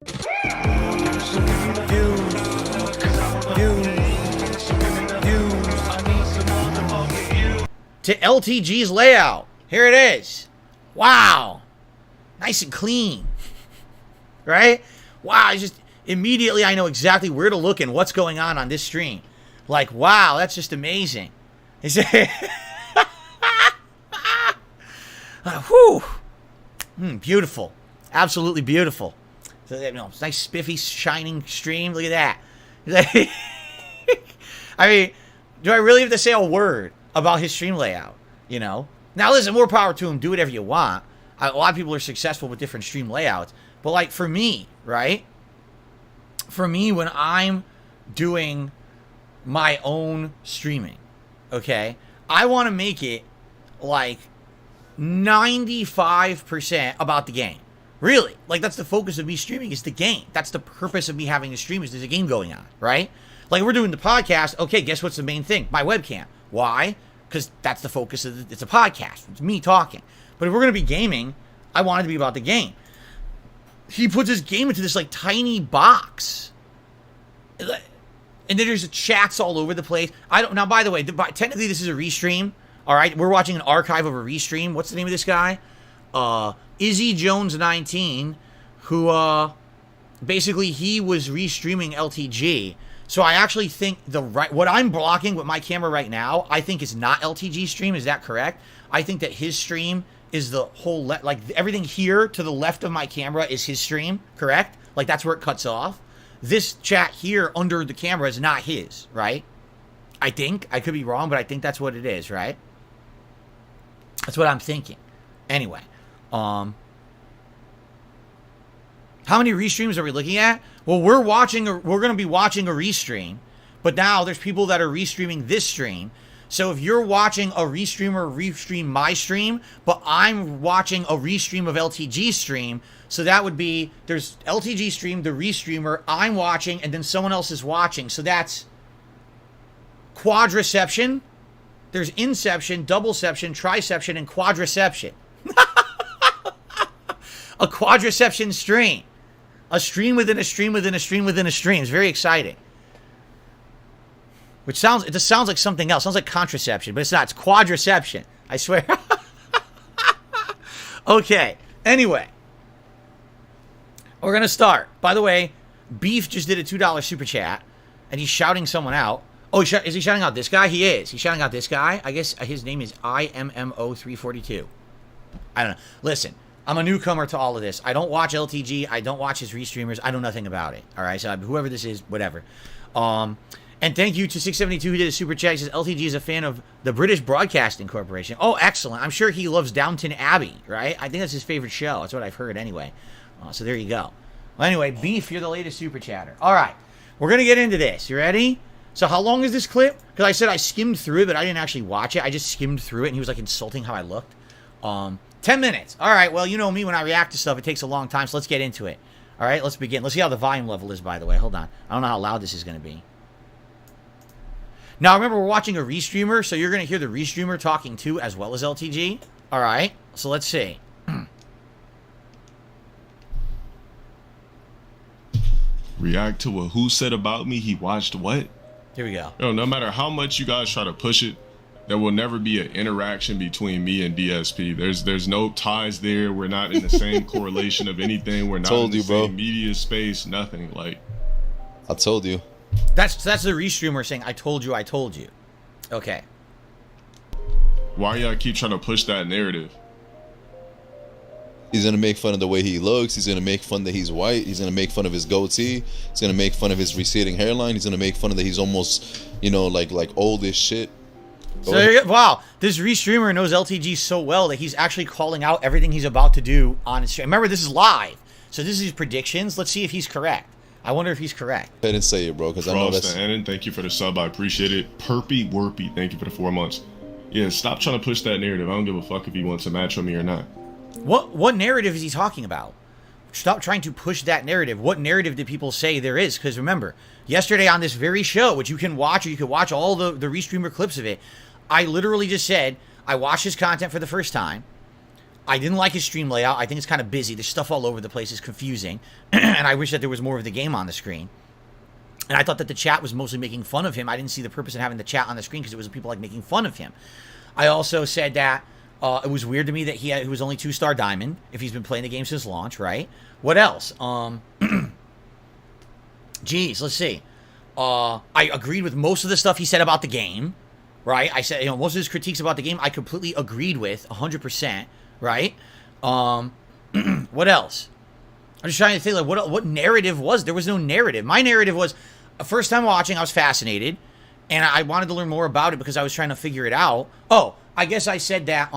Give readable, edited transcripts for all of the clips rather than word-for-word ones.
To LTG's layout. Here it is. Wow. Nice and clean. Right? Wow, it's just immediately I know exactly where to look and what's going on this stream. Like, wow, that's just amazing. Whew. Beautiful. Absolutely beautiful. So, nice spiffy shining stream. Look at that. I mean, do I really have to say a word about his stream layout? You know? Now listen, more power to him. Do whatever you want. A lot of people are successful with different stream layouts. But like for me, right? For me, when I'm doing my own streaming, okay, I want to make it like 95% about the game. Really, like that's the focus of me streaming is the game. That's the purpose of me having a stream is there's a game going on, right? Like we're doing the podcast. Okay, guess what's the main thing? My webcam. Why? Because that's the focus of it's a podcast. It's me talking. But if we're going to be gaming, I want it to be about the game. He puts his game into this like tiny box. And then there's chats all over the place. Now, by the way, technically this is a restream. All right, we're watching an archive of a restream. What's the name of this guy? Izzy Jones 19, who basically he was restreaming LTG. So I actually think what I'm blocking with my camera right now, I think is not LTG stream. Is that correct? I think that his stream is the whole like everything here to the left of my camera is his stream, correct? Like that's where it cuts off. This chat here under the camera is not his, right? I think. I could be wrong, but I think that's what it is, right? That's what I'm thinking. Anyway, how many restreams are we looking at? Well, we're going to be watching a restream, but now there's people that are restreaming this stream. So if you're watching a restreamer restream my stream, but I'm watching a restream of LTG stream, so that would be there's LTG stream, the restreamer, I'm watching, and then someone else is watching. So that's quadriception. There's inception, doubleception, triception, and quadriception. A quadriception stream. A stream within a stream within a stream within a stream. It's very exciting. It just sounds like something else. It sounds like contraception, but it's not. It's quadriception. I swear. Okay. Anyway. We're going to start. By the way, Beef just did a $2 super chat, and he's shouting someone out. Oh, is he shouting out this guy? He is. He's shouting out this guy. I guess his name is IMMO342. I don't know. Listen, I'm a newcomer to all of this. I don't watch LTG. I don't watch his restreamers. I know nothing about it. All right? So whoever this is, whatever. And thank you to 672 who did a super chat. He says LTG is a fan of the British Broadcasting Corporation. Oh, excellent. I'm sure he loves Downton Abbey, right? I think that's his favorite show. That's what I've heard anyway. So there you go. Well, anyway, Beef, you're the latest super chatter. All right. We're going to get into this. You ready? So how long is this clip? Because I said I skimmed through it, but I didn't actually watch it. I just skimmed through it, and he was like insulting how I looked. 10 minutes. All right. Well, you know me. When I react to stuff, it takes a long time. So let's get into it. All right. Let's begin. Let's see how the volume level is, by the way. Hold on. I don't know how loud this is going to be. Now, remember, we're watching a restreamer, so you're going to hear the restreamer talking too, as well as LTG. All right. So let's see. React to what who said about me, he watched what? Here we go. No matter how much you guys try to push it, there will never be an interaction between me and DSP. There's no ties there. We're not in the same correlation of anything. We're not in the same media space, nothing. Like, I told you. That's the restreamer saying, I told you, I told you. Okay. Why y'all keep trying to push that narrative? He's going to make fun of the way he looks. He's going to make fun that he's white. He's going to make fun of his goatee. He's going to make fun of his receding hairline. He's going to make fun of that he's almost, you know, like old as shit. So, wow, this restreamer knows LTG so well that he's actually calling out everything he's about to do on his stream. Remember, this is live. So this is his predictions. Let's see if he's correct. I wonder if he's correct. I didn't say it, bro, because I know that's... Annan, thank you for the sub. I appreciate it. Perpy Werpy, thank you for the 4 months. Yeah, stop trying to push that narrative. I don't give a fuck if he wants a match with me or not. What narrative is he talking about? Stop trying to push that narrative. What narrative did people say there is? Because remember, yesterday on this very show, which you can watch, or you can watch all the restreamer clips of it, I literally just said, I watched his content for the first time. I didn't like his stream layout. I think it's kind of busy. There's stuff all over the place. It's confusing. And I wish that there was more of the game on the screen. And I thought that the chat was mostly making fun of him. I didn't see the purpose in having the chat on the screen because it was people like making fun of him. I also said that it was weird to me that he was only 2-star diamond if he's been playing the game since launch, right? What else? Geez, let's see. I agreed with most of the stuff he said about the game, right? I said, most of his critiques about the game, I completely agreed with 100%, right? What else? I'm just trying to think, like, what narrative was? There was no narrative. My narrative was, first time watching, I was fascinated, and I wanted to learn more about it because I was trying to figure it out. Oh, I guess I said that,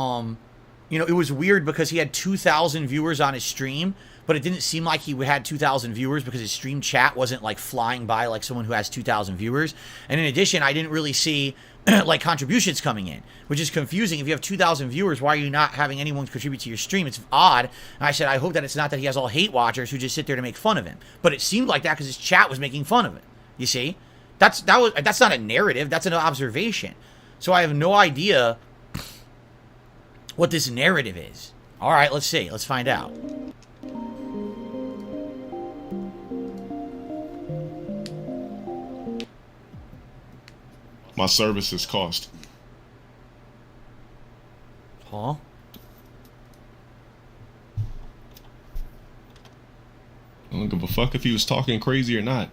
it was weird because he had 2,000 viewers on his stream, but it didn't seem like he had 2,000 viewers because his stream chat wasn't, like, flying by like someone who has 2,000 viewers. And in addition, I didn't really see, like, contributions coming in, which is confusing. If you have 2,000 viewers, why are you not having anyone contribute to your stream? It's odd. And I said, I hope that it's not that he has all hate watchers who just sit there to make fun of him. But it seemed like that because his chat was making fun of it. You see? That's not a narrative. That's an observation. So I have no idea what this narrative is. All right, let's see. Let's find out. My services cost. Huh? I don't give a fuck if he was talking crazy or not.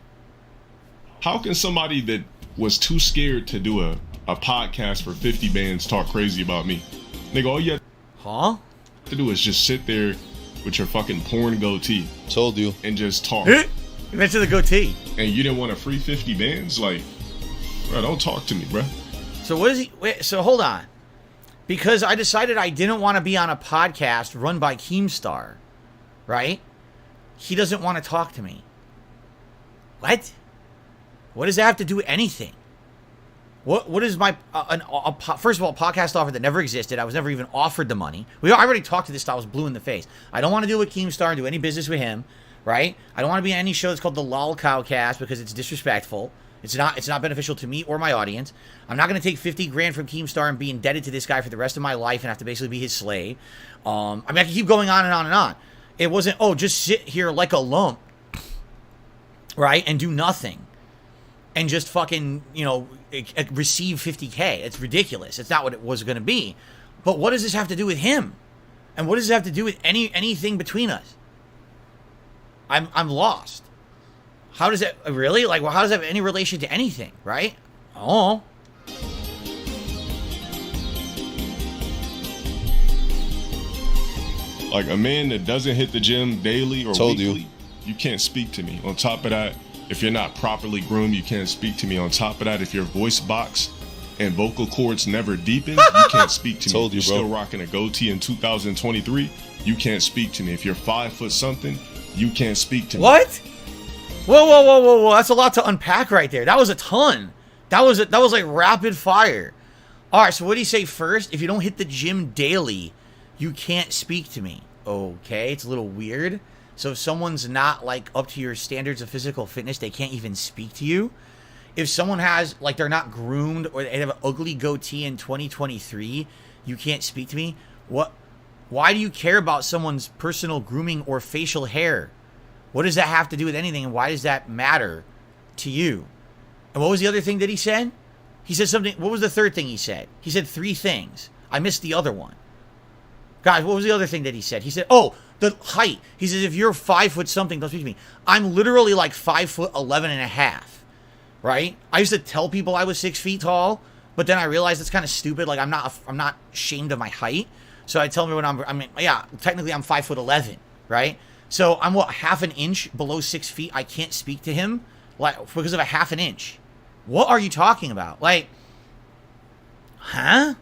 How can somebody that was too scared to do a podcast for 50 bands talk crazy about me? Nigga, all you have to do is just sit there with your fucking porn goatee. Told you. And just talk. You mentioned the goatee. And you didn't want a free 50 bands? Like, bro, don't talk to me, bro. So what is he? Wait, so hold on. Because I decided I didn't want to be on a podcast run by Keemstar, right? He doesn't want to talk to me. What? What does that have to do with anything? What is my first of all, a podcast offer that never existed. I was never even offered the money. I already talked to this guy. I was blue in the face. I don't want to deal with Keemstar and do any business with him, right? I don't want to be on any show that's called the Lol Cowcast because it's disrespectful. It's not beneficial to me or my audience. I'm not going to take 50 grand from Keemstar and be indebted to this guy for the rest of my life and have to basically be his slave. I can keep going on and on and on. It wasn't, just sit here like a lump, right, and do nothing. And just fucking, receive 50K. It's ridiculous. It's not what it was going to be. But what does this have to do with him? And what does this have to do with anything between us? I'm lost. How does it really? Like, well, how does that have any relation to anything, right? Oh. Like, a man that doesn't hit the gym daily or weekly, you can't speak to me. On top of that, if you're not properly groomed, you can't speak to me. On top of that, if your voice box and vocal cords never deepen, you can't speak to me. If you're still rocking a goatee in 2023, you can't speak to me. If you're 5 foot something, you can't speak to me. What? Whoa. That's a lot to unpack right there. That was a ton. That was like rapid fire. All right, so what do you say first? If you don't hit the gym daily, you can't speak to me. Okay, it's a little weird. So if someone's not, like, up to your standards of physical fitness, they can't even speak to you. If someone has, like, they're not groomed or they have an ugly goatee in 2023, you can't speak to me? What? Why do you care about someone's personal grooming or facial hair? What does that have to do with anything, and why does that matter to you? And what was the other thing that he said? He said something. What was the third thing he said? He said 3 things. I missed the other one. Guys, what was the other thing that he said? He said, the height. He says, if you're 5 foot something, don't speak to me. I'm literally like 5'11" and a half, right? I used to tell people I was 6 feet tall, but then I realized it's kind of stupid. Like, I'm not ashamed of my height. So I tell everyone technically I'm 5'11", right? So I'm half an inch below 6 feet. I can't speak to him like because of a half an inch. What are you talking about? Like, huh?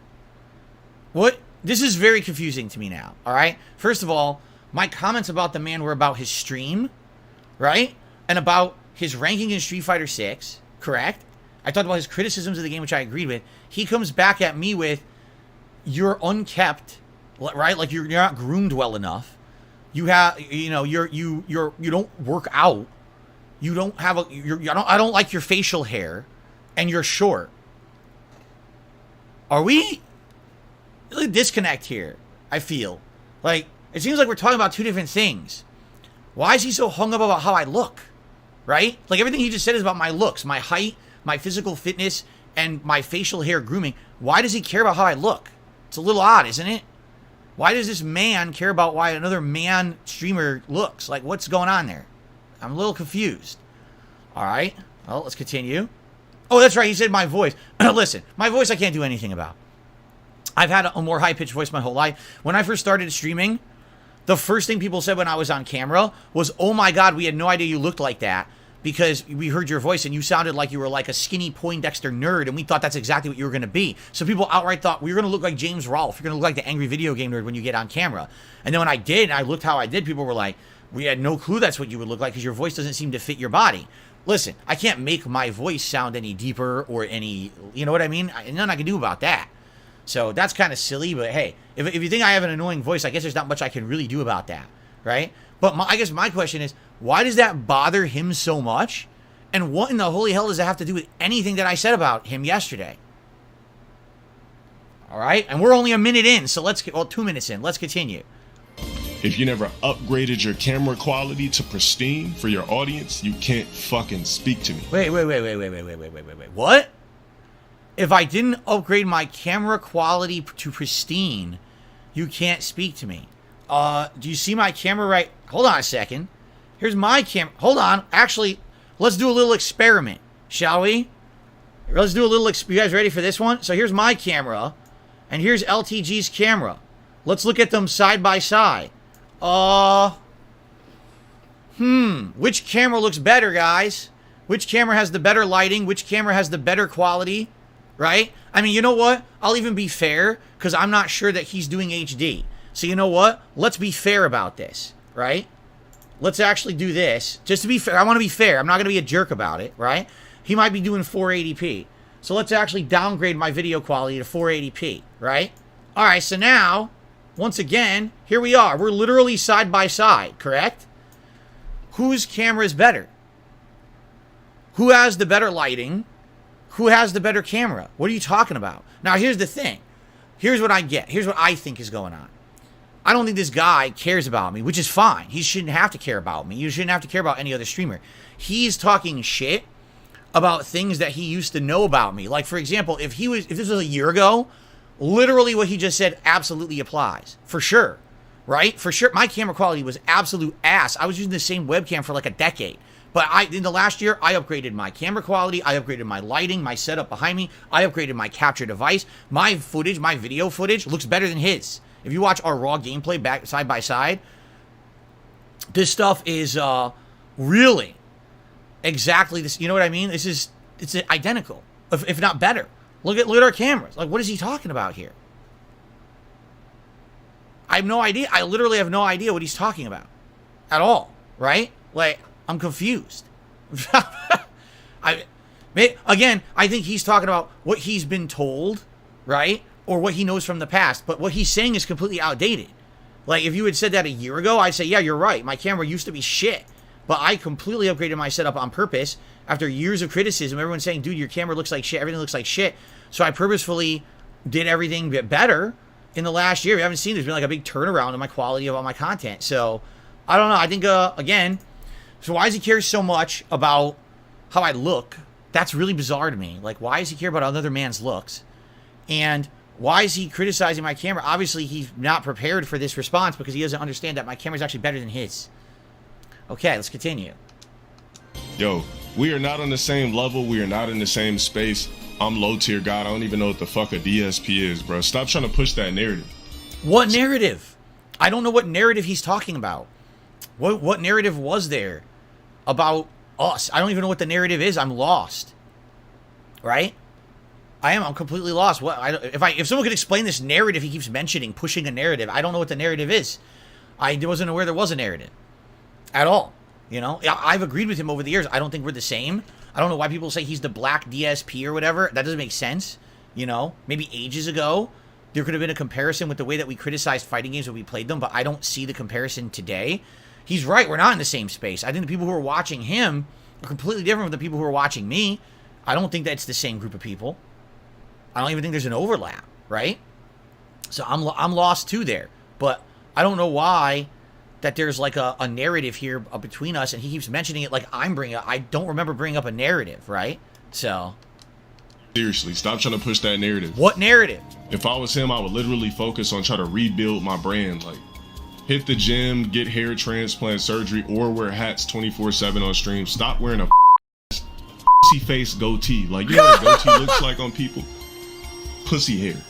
What? This is very confusing to me now, all right? First of all, my comments about the man were about his stream, right? And about his ranking in Street Fighter 6, correct? I talked about his criticisms of the game, which I agreed with. He comes back at me with, you're unkept, right? Like, you're not groomed well enough. You have, you don't work out. You don't have I don't like your facial hair, and you're short. Are we? Really disconnect here, I feel. Like, it seems like we're talking about two different things. Why is he so hung up about how I look? Right? Like, everything he just said is about my looks, my height, my physical fitness, and my facial hair grooming. Why does he care about how I look? It's a little odd, isn't it? Why does this man care about why another man streamer looks? Like, what's going on there? I'm a little confused. All right. Well, let's continue. Oh, that's right. He said my voice. Listen, my voice I can't do anything about. I've had a more high-pitched voice my whole life. When I first started streaming, the first thing people said when I was on camera was, oh my God, we had no idea you looked like that because we heard your voice and you sounded like you were like a skinny Poindexter nerd and we thought that's exactly what you were going to be. So people outright thought, we were going to look like James Rolfe. You're going to look like the angry video game nerd when you get on camera. And then when I did, and I looked how I did, people were like, we had no clue that's what you would look like because your voice doesn't seem to fit your body. Listen, I can't make my voice sound any deeper or any, you know what I mean? Nothing I can do about that. So that's kind of silly, but hey, if you think I have an annoying voice, I guess there's not much I can really do about that, right? But I guess my question is, why does that bother him so much? And what in the holy hell does that have to do with anything that I said about him yesterday? All right, and we're only a minute in, so 2 minutes in. Let's continue. If you never upgraded your camera quality to pristine for your audience, you can't fucking speak to me. Wait. What? If I didn't upgrade my camera quality to pristine, you can't speak to me. Do you see my camera right? Hold on a second. Here's my camera. Hold on. Actually, let's do a little experiment, shall we? Let's do a little. You guys ready for this one? So here's my camera, and here's LTG's camera. Let's look at them side by side. Which camera looks better, guys? Which camera has the better lighting? Which camera has the better quality? Right? I mean, you know what? I'll even be fair because I'm not sure that he's doing HD. So you know what? Let's be fair about this, right? Let's actually do this. Just to be fair, I want to be fair. I'm not going to be a jerk about it, right? He might be doing 480p. So let's actually downgrade my video quality to 480p, right? All right, so now, once again, here we are. We're literally side by side, correct? Whose camera is better? Who has the better lighting? Who has the better camera? What are you talking about? Now, here's the thing. Here's what I get. Here's what I think is going on. I don't think this guy cares about me, which is fine. He shouldn't have to care about me. You shouldn't have to care about any other streamer. He's talking shit about things that he used to know about me. Like, for example, if this was a year ago, literally what he just said absolutely applies. For sure. Right? For sure. My camera quality was absolute ass. I was using the same webcam for like a decade. But in the last year, I upgraded my camera quality, I upgraded my lighting, my setup behind me, I upgraded my capture device. My footage, my video footage looks better than his. If you watch our raw gameplay back side by side, this stuff is really exactly this. You know what I mean? It's identical, if not better. Look at our cameras. Like, what is he talking about here? I have no idea. I literally have no idea what he's talking about at all, right? Like, I'm confused. I think he's talking about what he's been told, right? Or what he knows from the past. But what he's saying is completely outdated. Like, if you had said that a year ago, I'd say, yeah, you're right. My camera used to be shit. But I completely upgraded my setup on purpose after years of criticism. Everyone's saying, dude, your camera looks like shit. Everything looks like shit. So I purposefully did everything better in the last year. We haven't seen there's been like a big turnaround in my quality of all my content. So, I don't know. I think, again... So why does he care so much about how I look? That's really bizarre to me. Like, why does he care about another man's looks? And why is he criticizing my camera? Obviously, he's not prepared for this response because he doesn't understand that my camera is actually better than his. Okay, let's continue. Yo, we are not on the same level. We are not in the same space. I'm low tier God. I don't even know what the fuck a DSP is, bro. Stop trying to push that narrative. What narrative? I don't know what narrative he's talking about. What narrative was there about us? I don't even know what the narrative is. I'm lost. Right? I'm completely lost. If someone could explain this narrative he keeps mentioning, pushing a narrative, I don't know what the narrative is. I wasn't aware there was a narrative at all. You know, I've agreed with him over the years. I don't think we're the same. I don't know why people say he's the black DSP or whatever. That doesn't make sense. You know, maybe ages ago there could have been a comparison with the way that we criticized fighting games when we played them, but I don't see the comparison today. He's right. We're not in the same space. I think the people who are watching him are completely different from the people who are watching me. I don't think that's the same group of people. I don't even think there's an overlap, right? So I'm lost too there. But I don't know why that there's like a narrative here between us, and he keeps mentioning it like I'm bringing up. I don't remember bringing up a narrative, right? So. Seriously, stop trying to push that narrative. What narrative? If I was him, I would literally focus on trying to rebuild my brand. Like, hit the gym, get hair transplant surgery, or wear hats 24/7 on stream. Stop wearing a pussy face goatee. Like, you know what a goatee looks like on people? Pussy hair.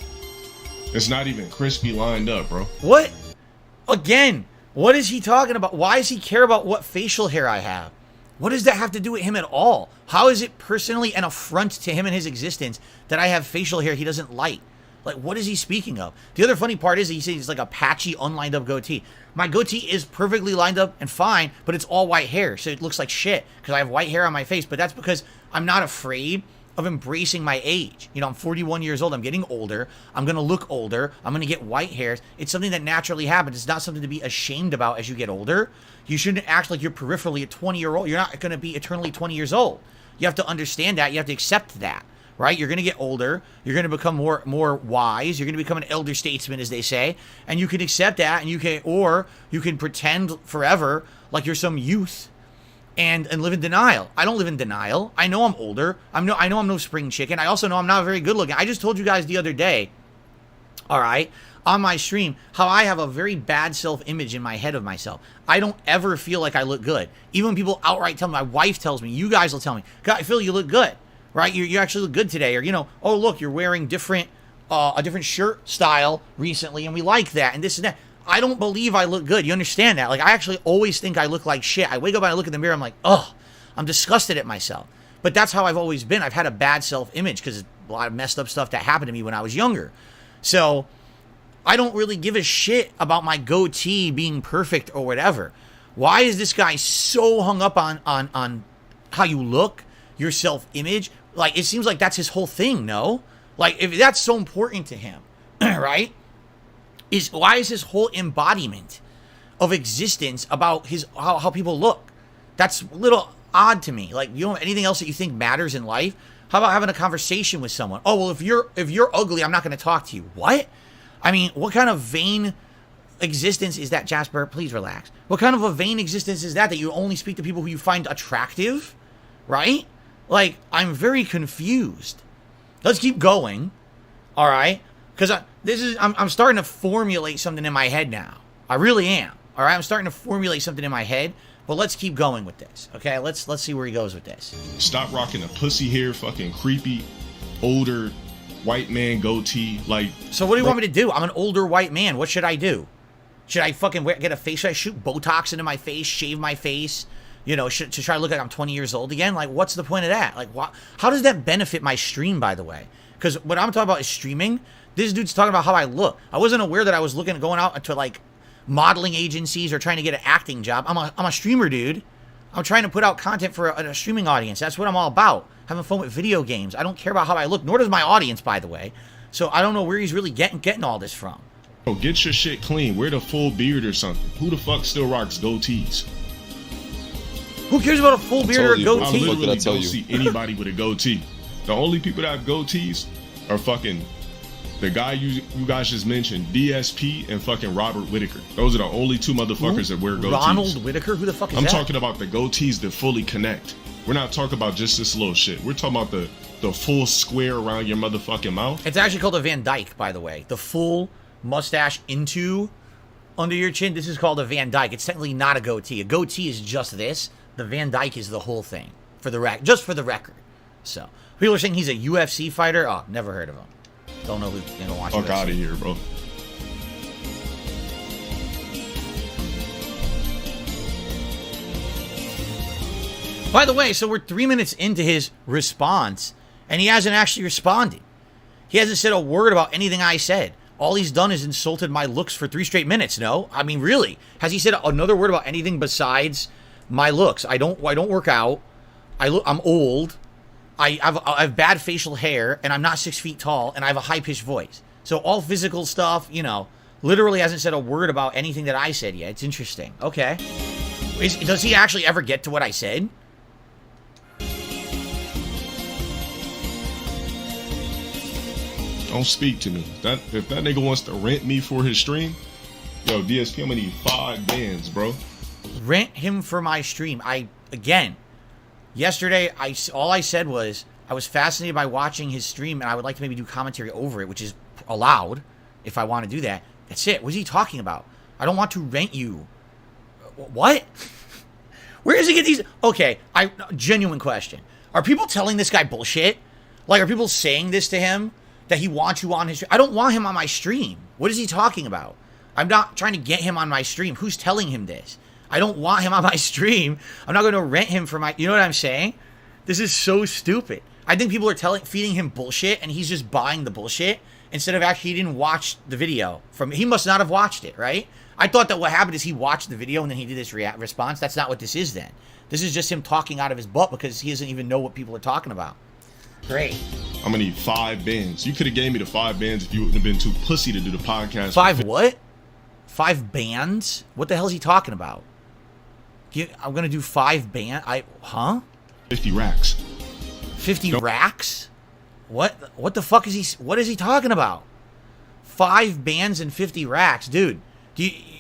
It's not even crispy lined up, bro. What? Again, what is he talking about? Why does he care about what facial hair I have? What does that have to do with him at all? How is it personally an affront to him and his existence that I have facial hair he doesn't like? Like, what is he speaking of? The other funny part is that he says it's like a patchy, unlined up goatee. My goatee is perfectly lined up and fine, but it's all white hair, so it looks like shit because I have white hair on my face. But that's because I'm not afraid of embracing my age. You know, I'm 41 years old. I'm getting older. I'm going to look older. I'm going to get white hairs. It's something that naturally happens. It's not something to be ashamed about as you get older. You shouldn't act like you're peripherally a 20-year-old. You're not going to be eternally 20 years old. You have to understand that. You have to accept that, right? You're going to get older. You're going to become more wise. You're going to become an elder statesman, as they say. And you can accept that, and you can pretend forever like you're some youth and live in denial. I don't live in denial. I know I'm older. I know I'm no spring chicken. I also know I'm not very good looking. I just told you guys the other day, all right, on my stream, how I have a very bad self-image in my head of myself. I don't ever feel like I look good. Even when people outright tell me, my wife tells me, you guys will tell me, God, I feel you look good, right? You actually look good today. Or, you know, oh, look, you're wearing a different shirt style recently, and we like that, and this and that. I don't believe I look good. You understand that? Like, I actually always think I look like shit. I wake up and I look in the mirror, I'm like, ugh, I'm disgusted at myself. But that's how I've always been. I've had a bad self-image because a lot of messed up stuff that happened to me when I was younger. So I don't really give a shit about my goatee being perfect or whatever. Why is this guy so hung up on how you look, your self-image? Like, it seems like that's his whole thing, no? Like, if that's so important to him, right? Why is his whole embodiment of existence about how people look? That's a little odd to me. Like, you don't have anything else that you think matters in life? How about having a conversation with someone? Oh, well, if you're ugly, I'm not going to talk to you. What? I mean, what kind of vain existence is that, Jasper? Please relax. What kind of a vain existence is that you only speak to people who you find attractive? Right? Like, I'm very confused. Let's keep going. All right? Because I'm starting to formulate something in my head now. I really am. All right, I'm starting to formulate something in my head. But let's keep going with this. Okay, let's see where he goes with this. Stop rocking a pussy hair, fucking creepy, older white man goatee. Like, so what do you want me to do? I'm an older white man. What should I do? Should I fucking get a face? Should I shoot Botox into my face, shave my face? You know, to try to look like I'm 20 years old again? Like, what's the point of that? Like, how does that benefit my stream, by the way? Because what I'm talking about is streaming. This dude's talking about how I look. I wasn't aware that I was going out to like modeling agencies or trying to get an acting job. I'm a streamer, dude. I'm trying to put out content for a streaming audience. That's what I'm all about. Having fun with video games. I don't care about how I look, nor does my audience, by the way. So I don't know where he's really getting all this from. Bro, get your shit clean. Wear the full beard or something. Who the fuck still rocks goatees? Who cares about a full beard or a goatee? I literally don't see anybody with a goatee. The only people that have goatees are fucking the guy you guys just mentioned, DSP and fucking Robert Whitaker. Those are the only two motherfuckers that wear goatees. Ronald Whitaker? Who the fuck is that? I'm talking about the goatees that fully connect. We're not talking about just this little shit. We're talking about the full square around your motherfucking mouth. It's actually called a Van Dyke, by the way. The full mustache under your chin. This is called a Van Dyke. It's technically not a goatee. A goatee is just this. The Van Dyke is the whole thing. Just for the record. So people are saying he's a UFC fighter. Oh, never heard of him. Don't know who watch. Fuck out of here, bro. By the way, so we're 3 minutes into his response, and he hasn't actually responded. He hasn't said a word about anything I said. All he's done is insulted my looks for 3 straight minutes. No, I mean, really, has he said another word about anything besides my looks? I don't work out. I'm old. I have bad facial hair, and I'm not 6 feet tall, and I have a high-pitched voice. So all physical stuff, literally hasn't said a word about anything that I said yet. It's interesting. Okay. Does he actually ever get to what I said? Don't speak to me. If that nigga wants to rent me for his stream, Yo, DSP, I'm gonna need 5 bands, bro. Rent him for my stream. Yesterday, all I said was I was fascinated by watching his stream, and I would like to maybe do commentary over it, which is allowed if I want to do that. That's it. What is he talking about? I don't want to rent you. What? Where does he get these? Okay, genuine question. Are people telling this guy bullshit? Like, are people saying this to him that he wants you on his stream? I don't want him on my stream. What is he talking about? I'm not trying to get him on my stream. Who's telling him this? I don't want him on my stream. I'm not going to rent him for my... You know what I'm saying? This is so stupid. I think people are feeding him bullshit, and he's just buying the bullshit instead of actually, he didn't watch the video. He must not have watched it, right? I thought that what happened is he watched the video and then he did this response. That's not what this is then. This is just him talking out of his butt because he doesn't even know what people are talking about. Great. I'm going to need 5 bands. You could have gave me the 5 bands if you wouldn't have been too pussy to do the podcast. 5 what? 5 bands? What the hell is he talking about? I'm going to do 5 bands? 50 racks. 50 racks? What the fuck is what is he talking about? 5 bands and 50 racks. Dude,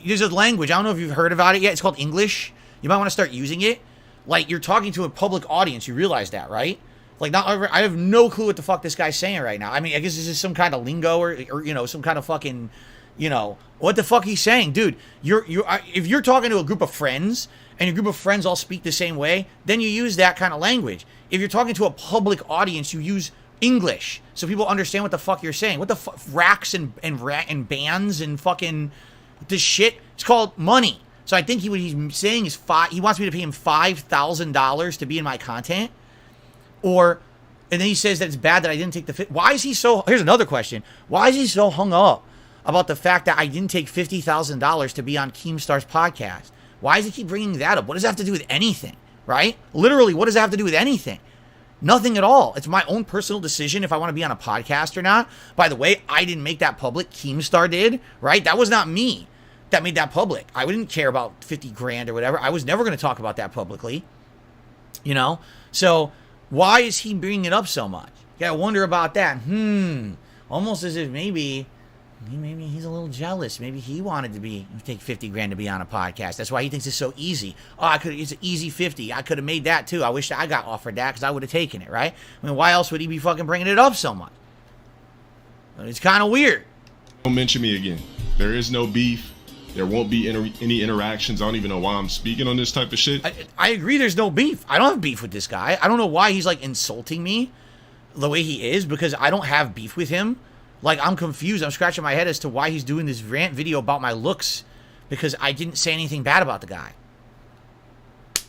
there's a language. I don't know if you've heard about it yet. It's called English. You might want to start using it. Like, you're talking to a public audience. You realize that, right? Like, I have no clue what the fuck this guy's saying right now. I mean, I guess this is some kind of lingo or you know, some kind of fucking, you know, what the fuck he's saying. Dude, if you're talking to a group of friends and your group of friends all speak the same way, then you use that kind of language. If you're talking to a public audience, you use English so people understand what the fuck you're saying. What the fuck? Racks and bands and fucking this shit. It's called money. So I think what he's saying is he wants me to pay him $5,000 to be in my content. And then he says that it's bad that I didn't take the why is he so, here's another question. Why is he so hung up about the fact that I didn't take $50,000 to be on Keemstar's podcast? Why does he keep bringing that up? What does that have to do with anything, right? Literally, what does that have to do with anything? Nothing at all. It's my own personal decision if I want to be on a podcast or not. By the way, I didn't make that public. Keemstar did, right? That was not me that made that public. I didn't care about 50 grand or whatever. I was never going to talk about that publicly, you know? So why is he bringing it up so much? You gotta wonder about that. Almost as if maybe he's a little jealous. Maybe he wanted to take 50 grand to be on a podcast. That's why he thinks it's so easy. Oh, it's an easy 50. I could have made that too. I wish I got offered that because I would have taken it, right? I mean, why else would he be fucking bringing it up so much? It's kind of weird. Don't mention me again. There is no beef. There won't be any interactions. I don't even know why I'm speaking on this type of shit. I agree there's no beef. I don't have beef with this guy. I don't know why he's like insulting me the way he is because I don't have beef with him. Like, I'm confused. I'm scratching my head as to why he's doing this rant video about my looks because I didn't say anything bad about the guy.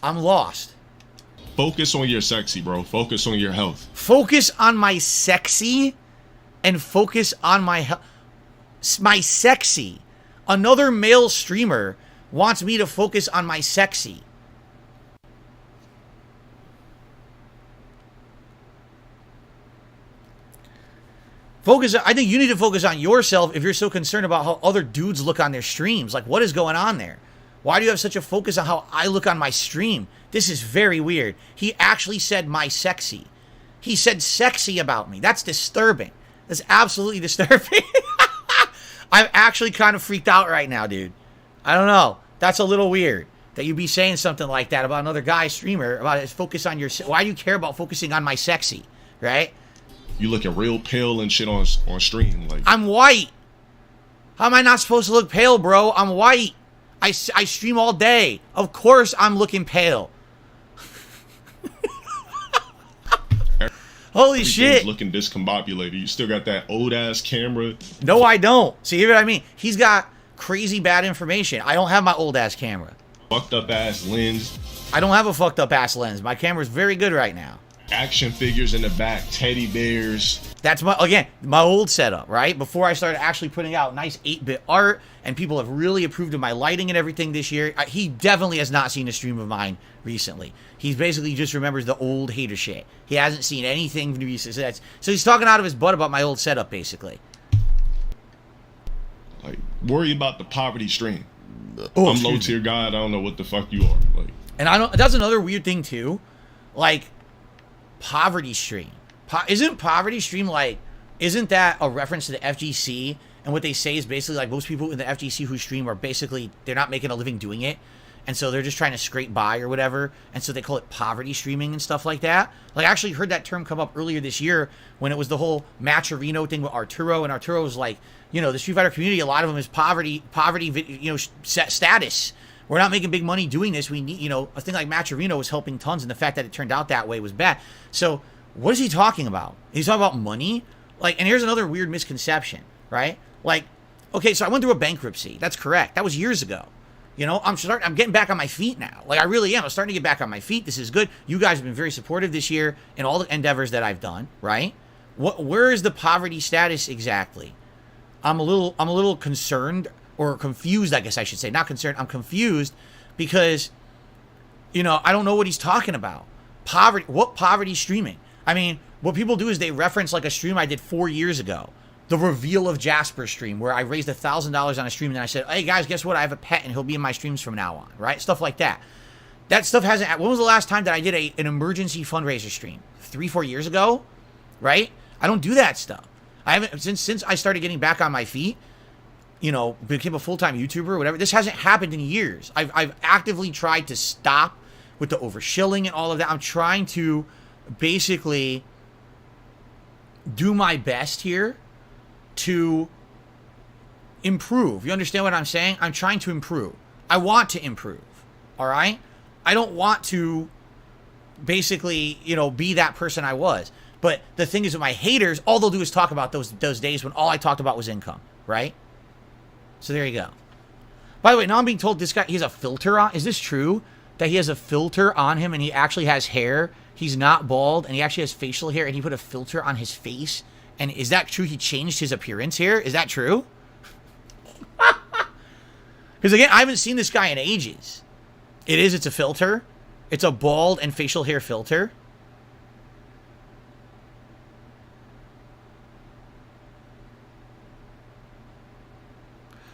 I'm lost. Focus on your sexy, bro. Focus on your health. Focus on my sexy and focus on my sexy. Another male streamer wants me to focus on my sexy. I think you need to focus on yourself if you're so concerned about how other dudes look on their streams. Like, what is going on there? Why do you have such a focus on how I look on my stream? This is very weird. He actually said my sexy. He said sexy about me. That's disturbing. That's absolutely disturbing. I'm actually kind of freaked out right now, dude. I don't know. That's a little weird that you'd be saying something like that about another guy streamer, about his focus on your... Why do you care about focusing on my sexy, right? You looking real pale and shit on stream. Like, I'm white. How am I not supposed to look pale, bro? I'm white. I stream all day. Of course I'm looking pale. Holy shit. Looking discombobulated. You still got that old ass camera. No, I don't. See, hear what I mean? He's got crazy bad information. I don't have my old ass camera. Fucked up ass lens. I don't have a fucked up ass lens. My camera's very good right now. Action figures in the back, teddy bears. That's my old setup, right? Before I started actually putting out nice 8-bit art, and people have really approved of my lighting and everything this year. He definitely has not seen a stream of mine recently. He basically just remembers the old hater shit. He hasn't seen anything recent. So he's talking out of his butt about my old setup, basically. Like, worry about the poverty stream. Oh, I'm low tier guy. I don't know what the fuck you are. Like, and that's another weird thing too. Like, poverty stream. Isn't poverty stream like? Isn't that a reference to the FGC And what they say is basically like most people in the FGC who stream are basically, they're not making a living doing it. And so they're just trying to scrape by or whatever. And so they call it poverty streaming and stuff like that. Like I actually heard that term come up earlier this year when it was the whole Matcherino thing with Arturo. And Arturo was like, you know, the Street Fighter community, a lot of them is poverty, you know, status. We're not making big money doing this. We need, you know, a thing like Matcherino was helping tons. And the fact that it turned out that way was bad. So what is he talking about? He's talking about money? Like, and here's another weird misconception, right? Like, okay, so I went through a bankruptcy. That's correct. That was years ago. You know, I'm getting back on my feet now. Like, I really am. I'm starting to get back on my feet. This is good. You guys have been very supportive this year in all the endeavors that I've done, right? Where is the poverty status exactly? I'm a little concerned or confused, I guess I should say. Not concerned. I'm confused because, you know, I don't know what he's talking about. Poverty. What poverty streaming? I mean, what people do is they reference like a stream I did 4 years ago. The reveal of Jasper stream where I raised $1,000 on a stream and then I said, hey guys, guess what? I have a pet and he'll be in my streams from now on, right? Stuff like that. That stuff hasn't, when was the last time that I did an emergency fundraiser stream? 3-4 years ago, right? I don't do that stuff. I haven't, since I started getting back on my feet, you know, became a full-time YouTuber or whatever, this hasn't happened in years. I've actively tried to stop with the overshilling and all of that. I'm trying to basically do my best here to improve. You understand what I'm saying? I'm trying to improve. I want to improve. All right? I don't want to basically, you know, be that person I was. But the thing is with my haters, all they'll do is talk about those days when all I talked about was income, right? So there you go. By the way, now I'm being told this guy, he has a filter on. Is this true? That he has a filter on him and he actually has hair. He's not bald and he actually has facial hair and he put a filter on his face. And is that true? He changed his appearance here? Is that true? Because again, I haven't seen this guy in ages. It's a filter. It's a bald and facial hair filter.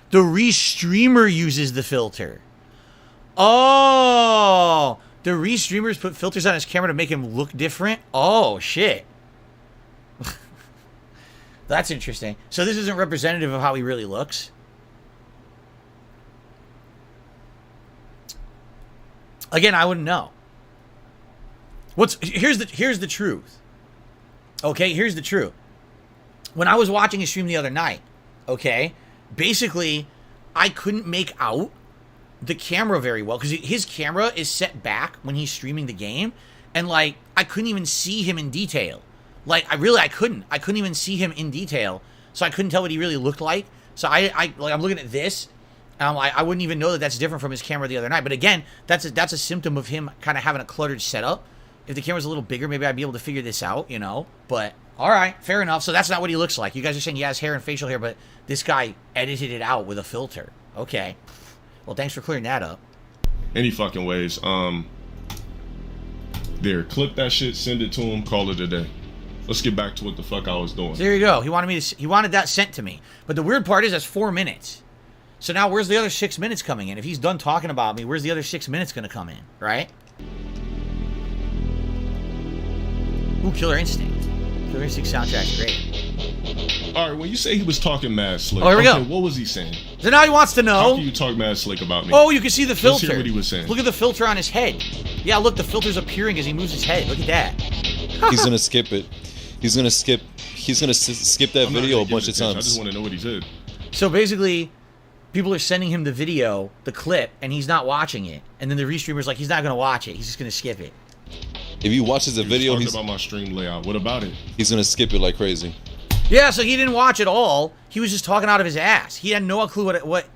The restreamer uses the filter. Oh, the restreamers put filters on his camera to make him look different? Oh, shit. That's interesting. So this isn't representative of how he really looks. Again, I wouldn't know. Here's the truth. Okay, here's the truth. When I was watching his stream the other night, okay, basically I couldn't make out the camera very well because his camera is set back when he's streaming the game, and like I couldn't even see him in detail. Like I couldn't even see him in detail, so I couldn't tell what he really looked like. So I'm looking at this, and I'm like, I wouldn't even know that that's different from his camera the other night. But again, that's a symptom of him kind of having a cluttered setup. If the camera's a little bigger, maybe I'd be able to figure this out, you know. But all right, fair enough. So that's not what he looks like. You guys are saying he has hair and facial hair, but this guy edited it out with a filter. Okay. Well, thanks for clearing that up. Any fucking ways. There, clip that shit, send it to him, call it a day. Let's get back to what the fuck I was doing. So there you go. He wanted that sent to me. But the weird part is that's 4 minutes. So now where's the other 6 minutes coming in? If he's done talking about me, where's the other 6 minutes going to come in, right? Ooh, Killer Instinct. Killer Instinct soundtrack's great. All right, when you say he was talking mad slick, oh, here we go. What was he saying? So now he wants to know. How can you talk mad slick about me? Oh, you can see the filter. Let's hear what he was saying. Look at the filter on his head. Yeah, look, the filter's appearing as he moves his head. Look at that. He's gonna skip it. He's gonna skip that video a bunch of times. I just want to know what he said. So basically, people are sending him the video, the clip, and he's not watching it. And then the restreamer's like, he's not gonna watch it. He's just gonna skip it. If he watches the video, he's talking about my stream layout. What about it? He's gonna skip it like crazy. Yeah, so he didn't watch it all. He was just talking out of his ass. He had no clue what.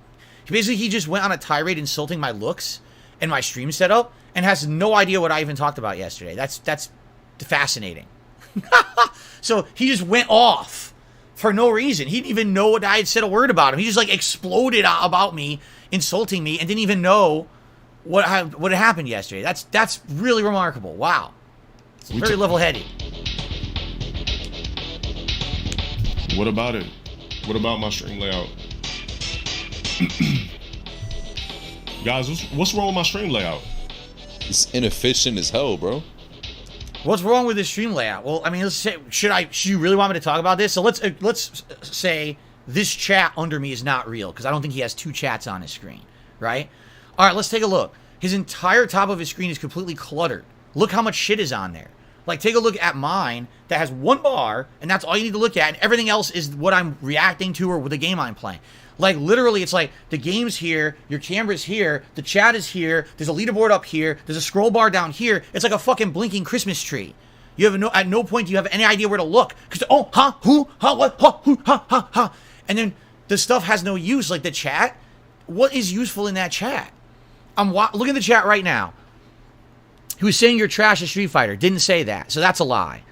Basically, he just went on a tirade insulting my looks and my stream setup, and has no idea what I even talked about yesterday. That's fascinating. So he just went off for no reason. He didn't even know what I had said a word about him. He just like exploded about me, insulting me, and didn't even know what had happened yesterday. That's really remarkable. Wow. It's very level-headed. What about it? What about my stream layout? Guys, what's wrong with my stream layout? It's inefficient as hell, bro. What's wrong with this stream layout? Well, I mean, let's say, should you really want me to talk about this? So let's say this chat under me is not real because I don't think he has 2 chats on his screen, right? All right, let's take a look. His entire top of his screen is completely cluttered. Look how much shit is on there. Like, take a look at mine that has 1 bar, and that's all you need to look at, and everything else is what I'm reacting to or with the game I'm playing. Like, literally, it's like, the game's here, your camera's here, the chat is here, there's a leaderboard up here, there's a scroll bar down here. It's like a fucking blinking Christmas tree. You have at no point do you have any idea where to look. Because, oh, huh, who, huh, what, huh, who, huh, huh, huh. And then the stuff has no use, like the chat. What is useful in that chat? Look at the chat right now. He was saying you're trash at Street Fighter. Didn't say that, so that's a lie.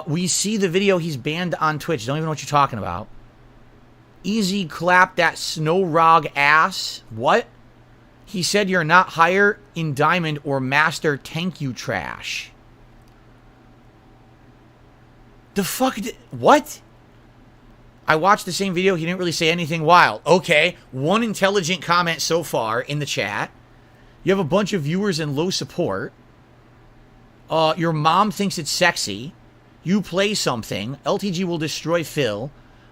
We see the video he's banned on Twitch. Don't even know what you're talking about. Easy clap that snow rog ass. What? He said you're not higher in Diamond or Master. Thank you, trash. The fuck? What? I watched the same video. He didn't really say anything wild. Okay, 1 intelligent comment so far in the chat. You have a bunch of viewers and low support. Your mom thinks it's sexy. You play something. LTG will destroy Phil.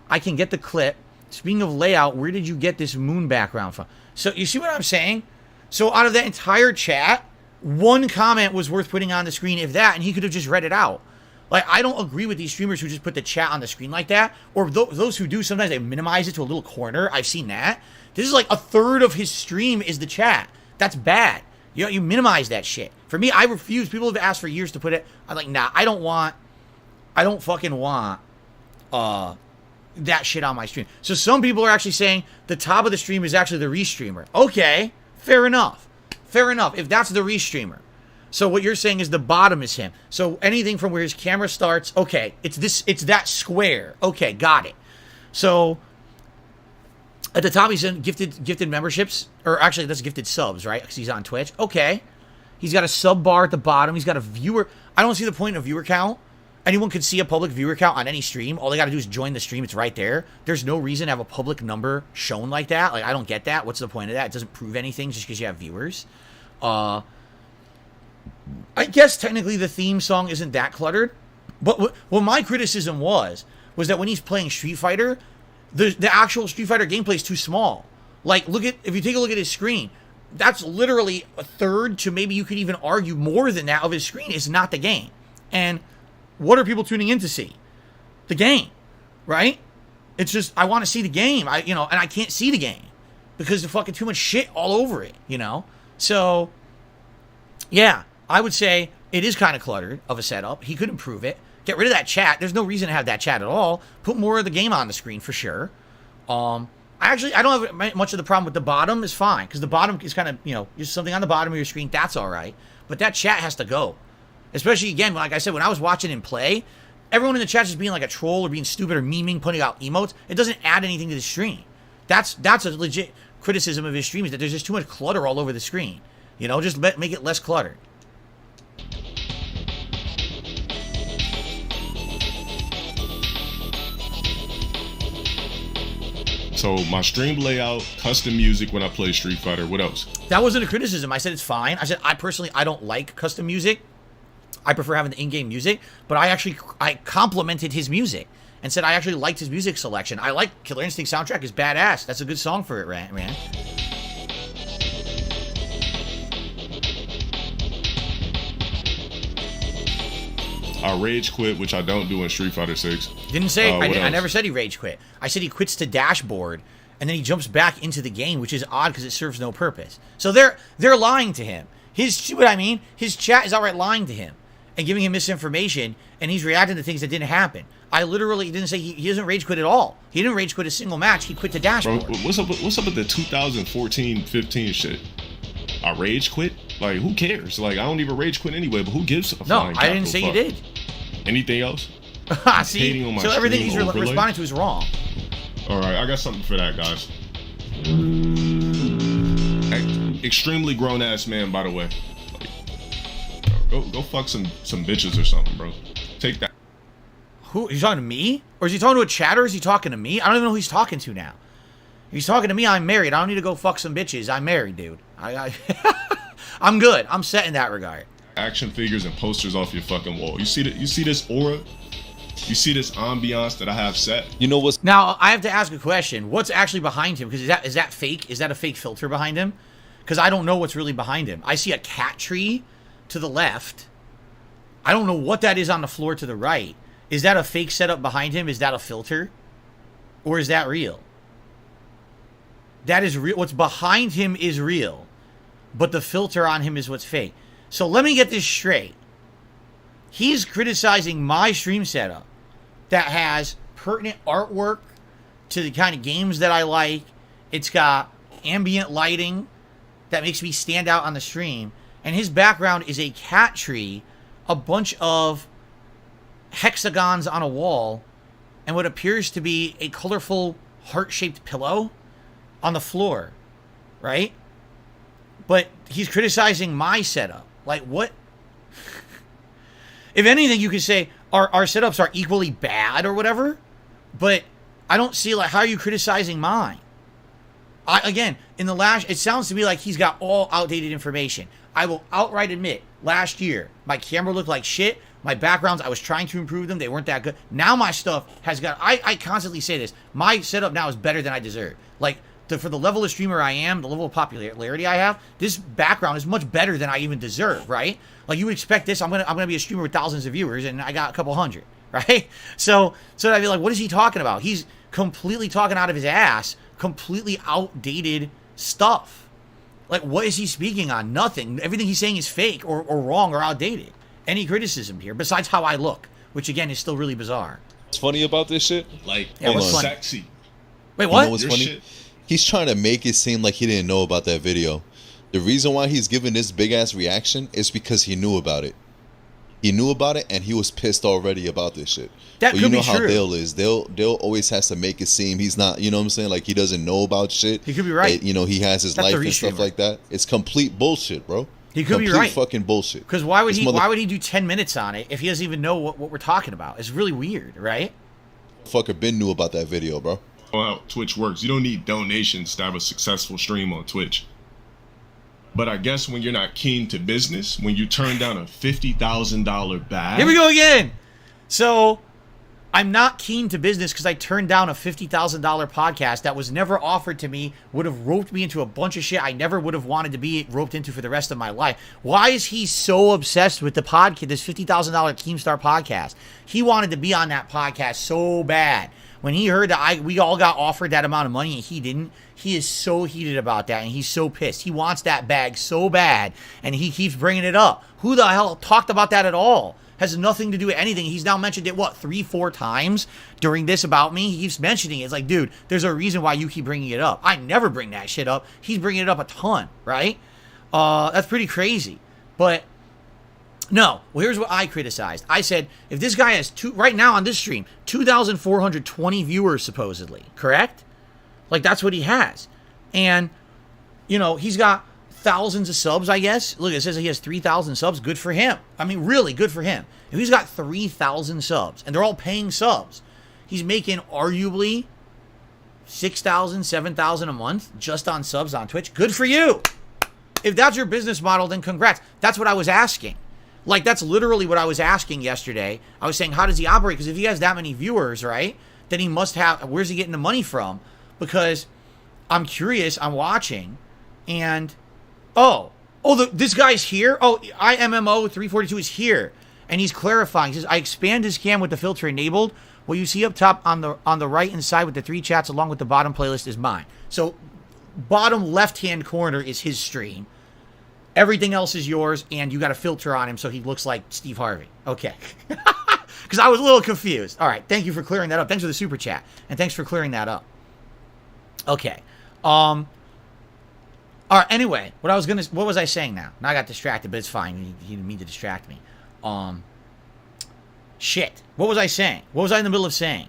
I can get the clip. Speaking of layout, where did you get this moon background from? So, you see what I'm saying? So, out of that entire chat, 1 comment was worth putting on the screen, if that, and he could have just read it out. Like, I don't agree with these streamers who just put the chat on the screen like that, or those who do, sometimes they minimize it to a little corner. I've seen that. This is like 1/3 of his stream is the chat. That's bad. You minimize that shit. For me, I refuse. People have asked for years to put it. I'm like, nah, I don't fucking want that shit on my stream. So some people are actually saying the top of the stream is actually the restreamer. Okay, fair enough. Fair enough, if that's the restreamer. So what you're saying is the bottom is him. So anything from where his camera starts, okay, it's that square. Okay, got it. So at the top, he's in gifted memberships, or actually, that's gifted subs, right? Because he's on Twitch. Okay. He's got a sub bar at the bottom. He's got a viewer. I don't see the point of viewer count. Anyone could see a public viewer count on any stream. All they got to do is join the stream. It's right there. There's no reason to have a public number shown like that. Like, I don't get that. What's the point of that? It doesn't prove anything just because you have viewers. I guess technically the theme song isn't that cluttered. But what my criticism was that when he's playing Street Fighter, the actual Street Fighter gameplay is too small. Like, if you take a look at his screen, that's literally 1/3 to maybe you could even argue more than that of his screen is not the game. And what are people tuning in to see? The game, right? It's just, I want to see the game, and I can't see the game because there's fucking too much shit all over it, So, yeah, I would say it is kind of cluttered of a setup. He could improve it. Get rid of that chat. There's no reason to have that chat at all. Put more of the game on the screen for sure. I don't have much of the problem with the bottom. Is fine because the bottom is kind of, just something on the bottom of your screen. That's all right. But that chat has to go. Especially, again, like I said, when I was watching him play, everyone in the chat is being like a troll or being stupid or memeing, putting out emotes. It doesn't add anything to the stream. That's a legit criticism of his stream, is that there's just too much clutter all over the screen. Just make it less cluttered. So my stream layout, custom music when I play Street Fighter. What else? That wasn't a criticism. I said it's fine. I said I don't like custom music. I prefer having the in-game music, but I complimented his music and said I actually liked his music selection. I like Killer Instinct soundtrack is badass. That's a good song for it, man. I rage quit, which I don't do in Street Fighter 6. Didn't say. I never said he rage quit. I said he quits to dashboard and then he jumps back into the game, which is odd because it serves no purpose. So they're lying to him. See what I mean? His chat is outright lying to him and giving him misinformation, and he's reacting to things that didn't happen. I literally didn't say he doesn't rage quit at all. He didn't rage quit a single match. He quit to dashboard. Bro, what's up with the 2014-15 shit? I rage quit? Like, who cares? Like, I don't even rage quit anyway, but who gives a fuck? No, I didn't say you did. Anything else? See, so everything he's responding to is wrong. All right, I got something for that, guys. Extremely grown-ass man, by the way. Like, go fuck some bitches or something, bro. Take that. Who? He's talking to me? Or is he talking to a chatter? Or is he talking to me? I don't even know who he's talking to now. If he's talking to me, I'm married. I don't need to go fuck some bitches. I'm married, dude. I'm good. I'm set in that regard. Action figures and posters off your fucking wall. You see this aura? You see this ambiance that I have set? You know what's... Now, I have to ask a question. What's actually behind him? Because is that fake? Is that a fake filter behind him? Because I don't know what's really behind him. I see a cat tree to the left. I don't know what that is on the floor to the right. Is that a fake setup behind him? Is that a filter? Or is that real? That is real. What's behind him is real. But the filter on him is what's fake. So let me get this straight. He's criticizing my stream setup that has pertinent artwork to the kind of games that I like. It's got ambient lighting that makes me stand out on the stream. And his background is a cat tree, a bunch of hexagons on a wall, and what appears to be a colorful heart-shaped pillow on the floor, right? But he's criticizing my setup. Like, what? If anything, you could say our setups are equally bad or whatever, but I don't see, like, how are you criticizing mine? Again, it sounds to me like he's got all outdated information. I will outright admit, last year, my camera looked like shit. My backgrounds, I was trying to improve them. They weren't that good. Now my stuff has got, I constantly say this, my setup now is better than I deserve. Like, for the level of streamer I am, the level of popularity I have, this background is much better than I even deserve, right? Like, you would expect this, I'm gonna be a streamer with thousands of viewers, and I got a couple hundred, right? So I'd be like, what is he talking about? He's completely talking out of his ass, completely outdated stuff. Like, what is he speaking on? Nothing. Everything he's saying is fake or wrong or outdated. Any criticism here, besides how I look, which again is still really bizarre. What's funny about this shit? Like, yeah, it's sexy. Wait, what? You know what's funny? Shit. He's trying to make it seem like he didn't know about that video. The reason why he's giving this big ass reaction is because he knew about it. He knew about it and he was pissed already about this shit. That but could you know be how true. Dale is. Dale always has to make it seem he's not, you know what I'm saying? Like, he doesn't know about shit. He could be right. You know, he has his That's life the and stuff restreamer. like that. It's complete bullshit, bro. He could be Complete right. fucking bullshit. Because why would This why would he do 10 minutes on it if he doesn't even know what we're talking about? It's really weird, right? Fucker Ben knew about that video, bro. How Twitch works. You don't need donations to have a successful stream on Twitch. But I guess when you're not keen to business, when you turn down a $50,000 bag. Here we go again. So I'm not keen to business because I turned down a $50,000 podcast that was never offered to me, would have roped me into a bunch of shit I never would have wanted to be roped into for the rest of my life. Why is he so obsessed with the podcast, this $50,000 Keemstar podcast? He wanted to be on that podcast so bad. When he heard that we all got offered that amount of money and he didn't, he is so heated about that and he's so pissed. He wants that bag so bad and he keeps bringing it up. Who the hell talked about that at all? Has nothing to do with anything. He's now mentioned it, 3-4 times during this about me? He keeps mentioning it. It's like, dude, there's a reason why you keep bringing it up. I never bring that shit up. He's bringing it up a ton, right? That's pretty crazy. But no, well, here's what I criticized. I said, if this guy has right now on this stream, 2,420 viewers supposedly, correct? Like, that's what he has. And, you know, he's got thousands of subs, I guess. Look, it says he has 3,000 subs. Good for him. I mean, really good for him. If he's got 3,000 subs, and they're all paying subs, he's making arguably 6,000, 7,000 a month just on subs on Twitch. Good for you. If that's your business model, then congrats. That's what I was asking. Like, that's literally what I was asking yesterday. I was saying, how does he operate? Because if he has that many viewers, right, then he must have, where's he getting the money from? Because I'm curious, I'm watching, and, this guy's here? Oh, IMMO 342 is here. And he's clarifying. He says, I expand his cam with the filter enabled. What you see up top on the right hand side with the 3 chats along with the bottom playlist is mine. So, bottom left-hand corner is his stream. Everything else is yours, and you got a filter on him so he looks like Steve Harvey. Okay. Because I was a little confused. All right, thank you for clearing that up. Thanks for the super chat, and thanks for clearing that up. Okay. All right, anyway, what was I saying now? Now I got distracted, but it's fine. He didn't mean to distract me. Shit. What was I saying? What was I in the middle of saying?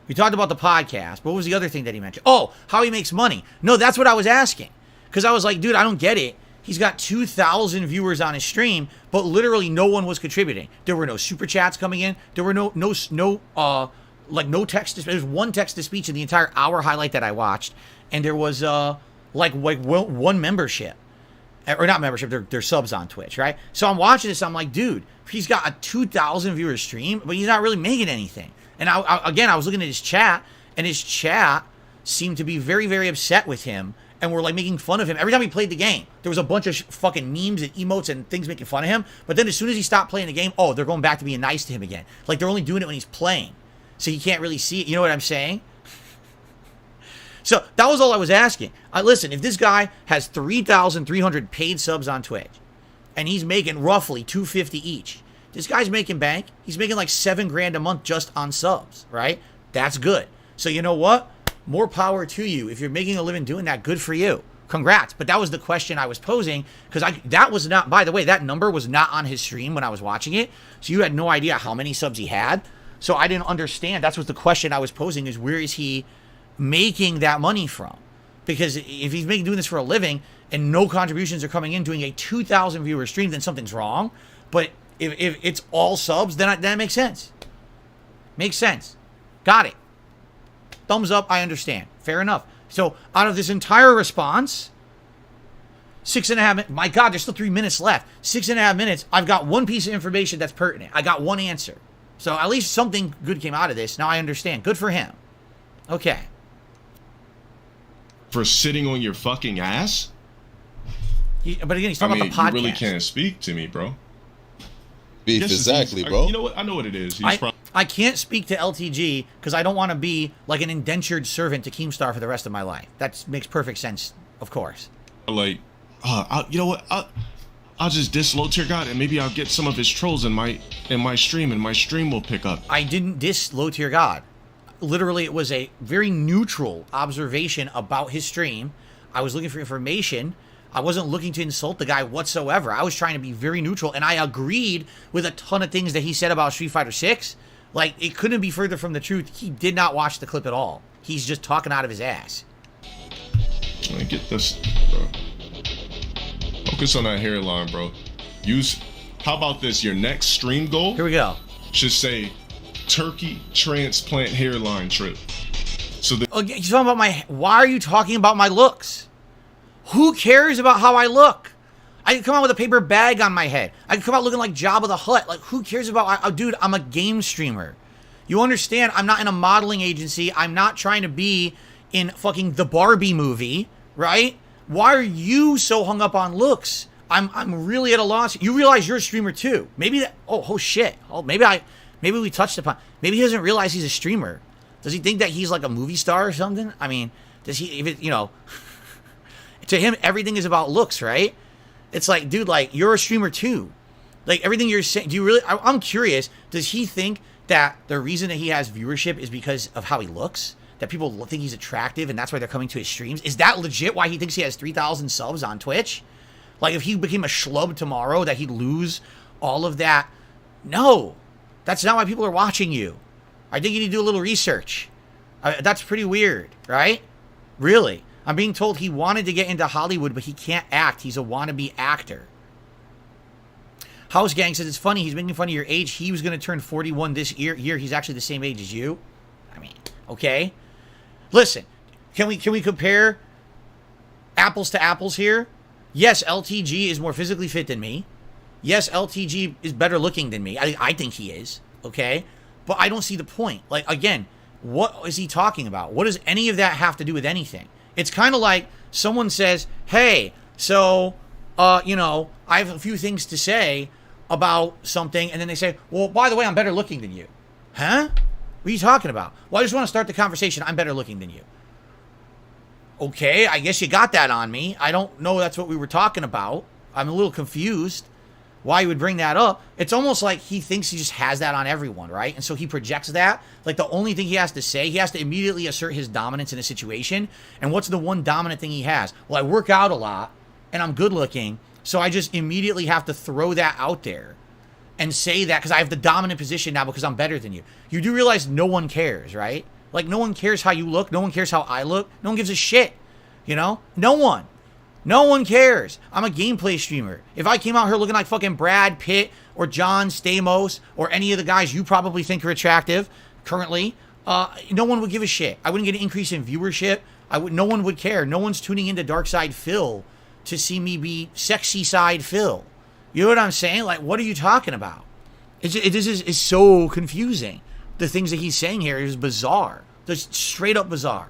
We talked about the podcast. What was the other thing that he mentioned? Oh, how he makes money. No, that's what I was asking. Because I was like, dude, I don't get it. He's got 2,000 viewers on his stream, but literally no one was contributing. There were no super chats coming in. There were no text to speech. There's one text to speech in the entire hour highlight that I watched, and there was one membership. or not membership, they're subs on Twitch, right? So I'm watching this, I'm like, dude, he's got a 2,000 viewer stream, but he's not really making anything. And I was looking at his chat, and his chat seemed to be very, very upset with him, and were like making fun of him every time he played the game. There was a bunch of fucking memes and emotes and things making fun of him. But then as soon as he stopped playing the game, oh, they're going back to being nice to him again. Like they're only doing it when he's playing, so he can't really see it. You know what I'm saying? So that was all I was asking. Listen, if this guy has 3,300 paid subs on Twitch, and he's making roughly $250 each, this guy's making bank. He's making like $7,000 a month just on subs, right? That's good. So you know what? More power to you. If you're making a living doing that, good for you. Congrats. But that was the question I was posing, because that was not, by the way, that number was not on his stream when I was watching it. So you had no idea how many subs he had. So I didn't understand. That's what the question I was posing is, where is he making that money from? Because if he's doing this for a living and no contributions are coming in doing a 2,000 viewer stream, then something's wrong. But if it's all subs, then that makes sense. Makes sense. Got it. Thumbs up, I understand. Fair enough. So out of this entire response, 6.5 minutes. My God, there's still 3 minutes left. 6.5 minutes. I've got one piece of information that's pertinent. I got one answer. So at least something good came out of this. Now I understand. Good for him. Okay. For sitting on your fucking ass? But again, he's talking about the podcast. You really can't speak to me, bro. Beef, exactly, bro. You know what? I know what it is. I can't speak to LTG because I don't want to be like an indentured servant to Keemstar for the rest of my life. That makes perfect sense, of course. Like, you know what? I'll just diss Low Tier God, and maybe I'll get some of his trolls in my stream, and my stream will pick up. I didn't diss Low Tier God. Literally, it was a very neutral observation about his stream. I was looking for information. I wasn't looking to insult the guy whatsoever. I was trying to be very neutral, and I agreed with a ton of things that he said about Street Fighter 6. Like, it couldn't be further from the truth. He did not watch the clip at all. He's just talking out of his ass. Get this, bro. Focus on that hairline, bro. How about this? Your next stream goal? Here we go. Should say, turkey transplant hairline trip. So you're talking about why are you talking about my looks? Who cares about how I look? I can come out with a paper bag on my head. I can come out looking like Jabba the Hutt. Like, who cares about... dude, I'm a game streamer. You understand? I'm not in a modeling agency. I'm not trying to be in fucking the Barbie movie, right? Why are you so hung up on looks? I'm really at a loss. You realize you're a streamer too. Maybe that... Oh shit. Oh, maybe we touched upon... Maybe he doesn't realize he's a streamer. Does he think that he's like a movie star or something? I mean, does he... To him, everything is about looks, right? It's like, dude, like, you're a streamer too. Like, everything you're saying, do you really... I'm curious, does he think that the reason that he has viewership is because of how he looks? That people think he's attractive and that's why they're coming to his streams? Is that legit why he thinks he has 3,000 subs on Twitch? Like, if he became a schlub tomorrow, that he'd lose all of that? No. That's not why people are watching you. I think you need to do a little research. That's pretty weird, right? Really. I'm being told he wanted to get into Hollywood, but he can't act. He's a wannabe actor. House Gang says, it's funny. He's making fun of your age. He was going to turn 41 this year. He's actually the same age as you. I mean, okay. Listen, can we compare apples to apples here? Yes, LTG is more physically fit than me. Yes, LTG is better looking than me. I think he is, okay? But I don't see the point. Like, again, what is he talking about? What does any of that have to do with anything? It's kind of like someone says, hey, so, I have a few things to say about something, and then they say, well, by the way, I'm better looking than you. Huh? What are you talking about? Well, I just want to start the conversation. I'm better looking than you. Okay, I guess you got that on me. I don't know that's what we were talking about. I'm a little confused why you would bring that up. It's almost like he thinks he just has that on everyone, right? And so he projects that. Like, the only thing he has to say, he has to immediately assert his dominance in a situation. And what's the one dominant thing he has? Well, I work out a lot, and I'm good looking, so I just immediately have to throw that out there and say that because I have the dominant position now because I'm better than you. You do realize no one cares, right? Like, no one cares how you look. No one cares how I look. No one gives a shit, No one. No one cares. I'm a gameplay streamer. If I came out here looking like fucking Brad Pitt or John Stamos or any of the guys you probably think are attractive currently, no one would give a shit. I wouldn't get an increase in viewership. No one would care. No one's tuning into Darkside Phil to see me be sexy side Phil. You know what I'm saying? Like, what are you talking about? This is so confusing. The things that he's saying here is bizarre. Just straight up bizarre.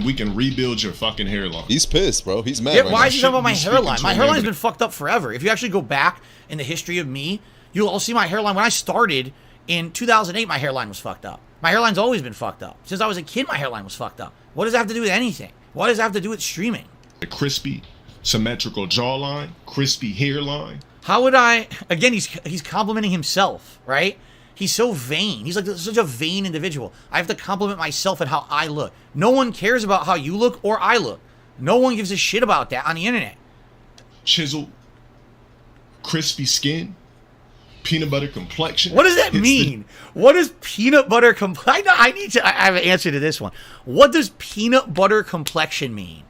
We can rebuild your fucking hairline. He's pissed, bro. He's mad. Yeah, right why now. is he talking about my hairline? My hairline's been fucked up forever. If you actually go back in the history of me, you'll all see my hairline. When I started in 2008, my hairline was fucked up. My hairline's always been fucked up. Since I was a kid, my hairline was fucked up. What does that have to do with anything? What does that have to do with streaming? A crispy, symmetrical jawline, crispy hairline. How would I... Again, he's complimenting himself, right? He's so vain. He's like such a vain individual. I have to compliment myself and how I look. No one cares about how you look or I look. No one gives a shit about that on the internet. Chiseled, crispy skin, peanut butter complexion. What does that mean? What does peanut butter complexion... I have an answer to this one. What does peanut butter complexion mean?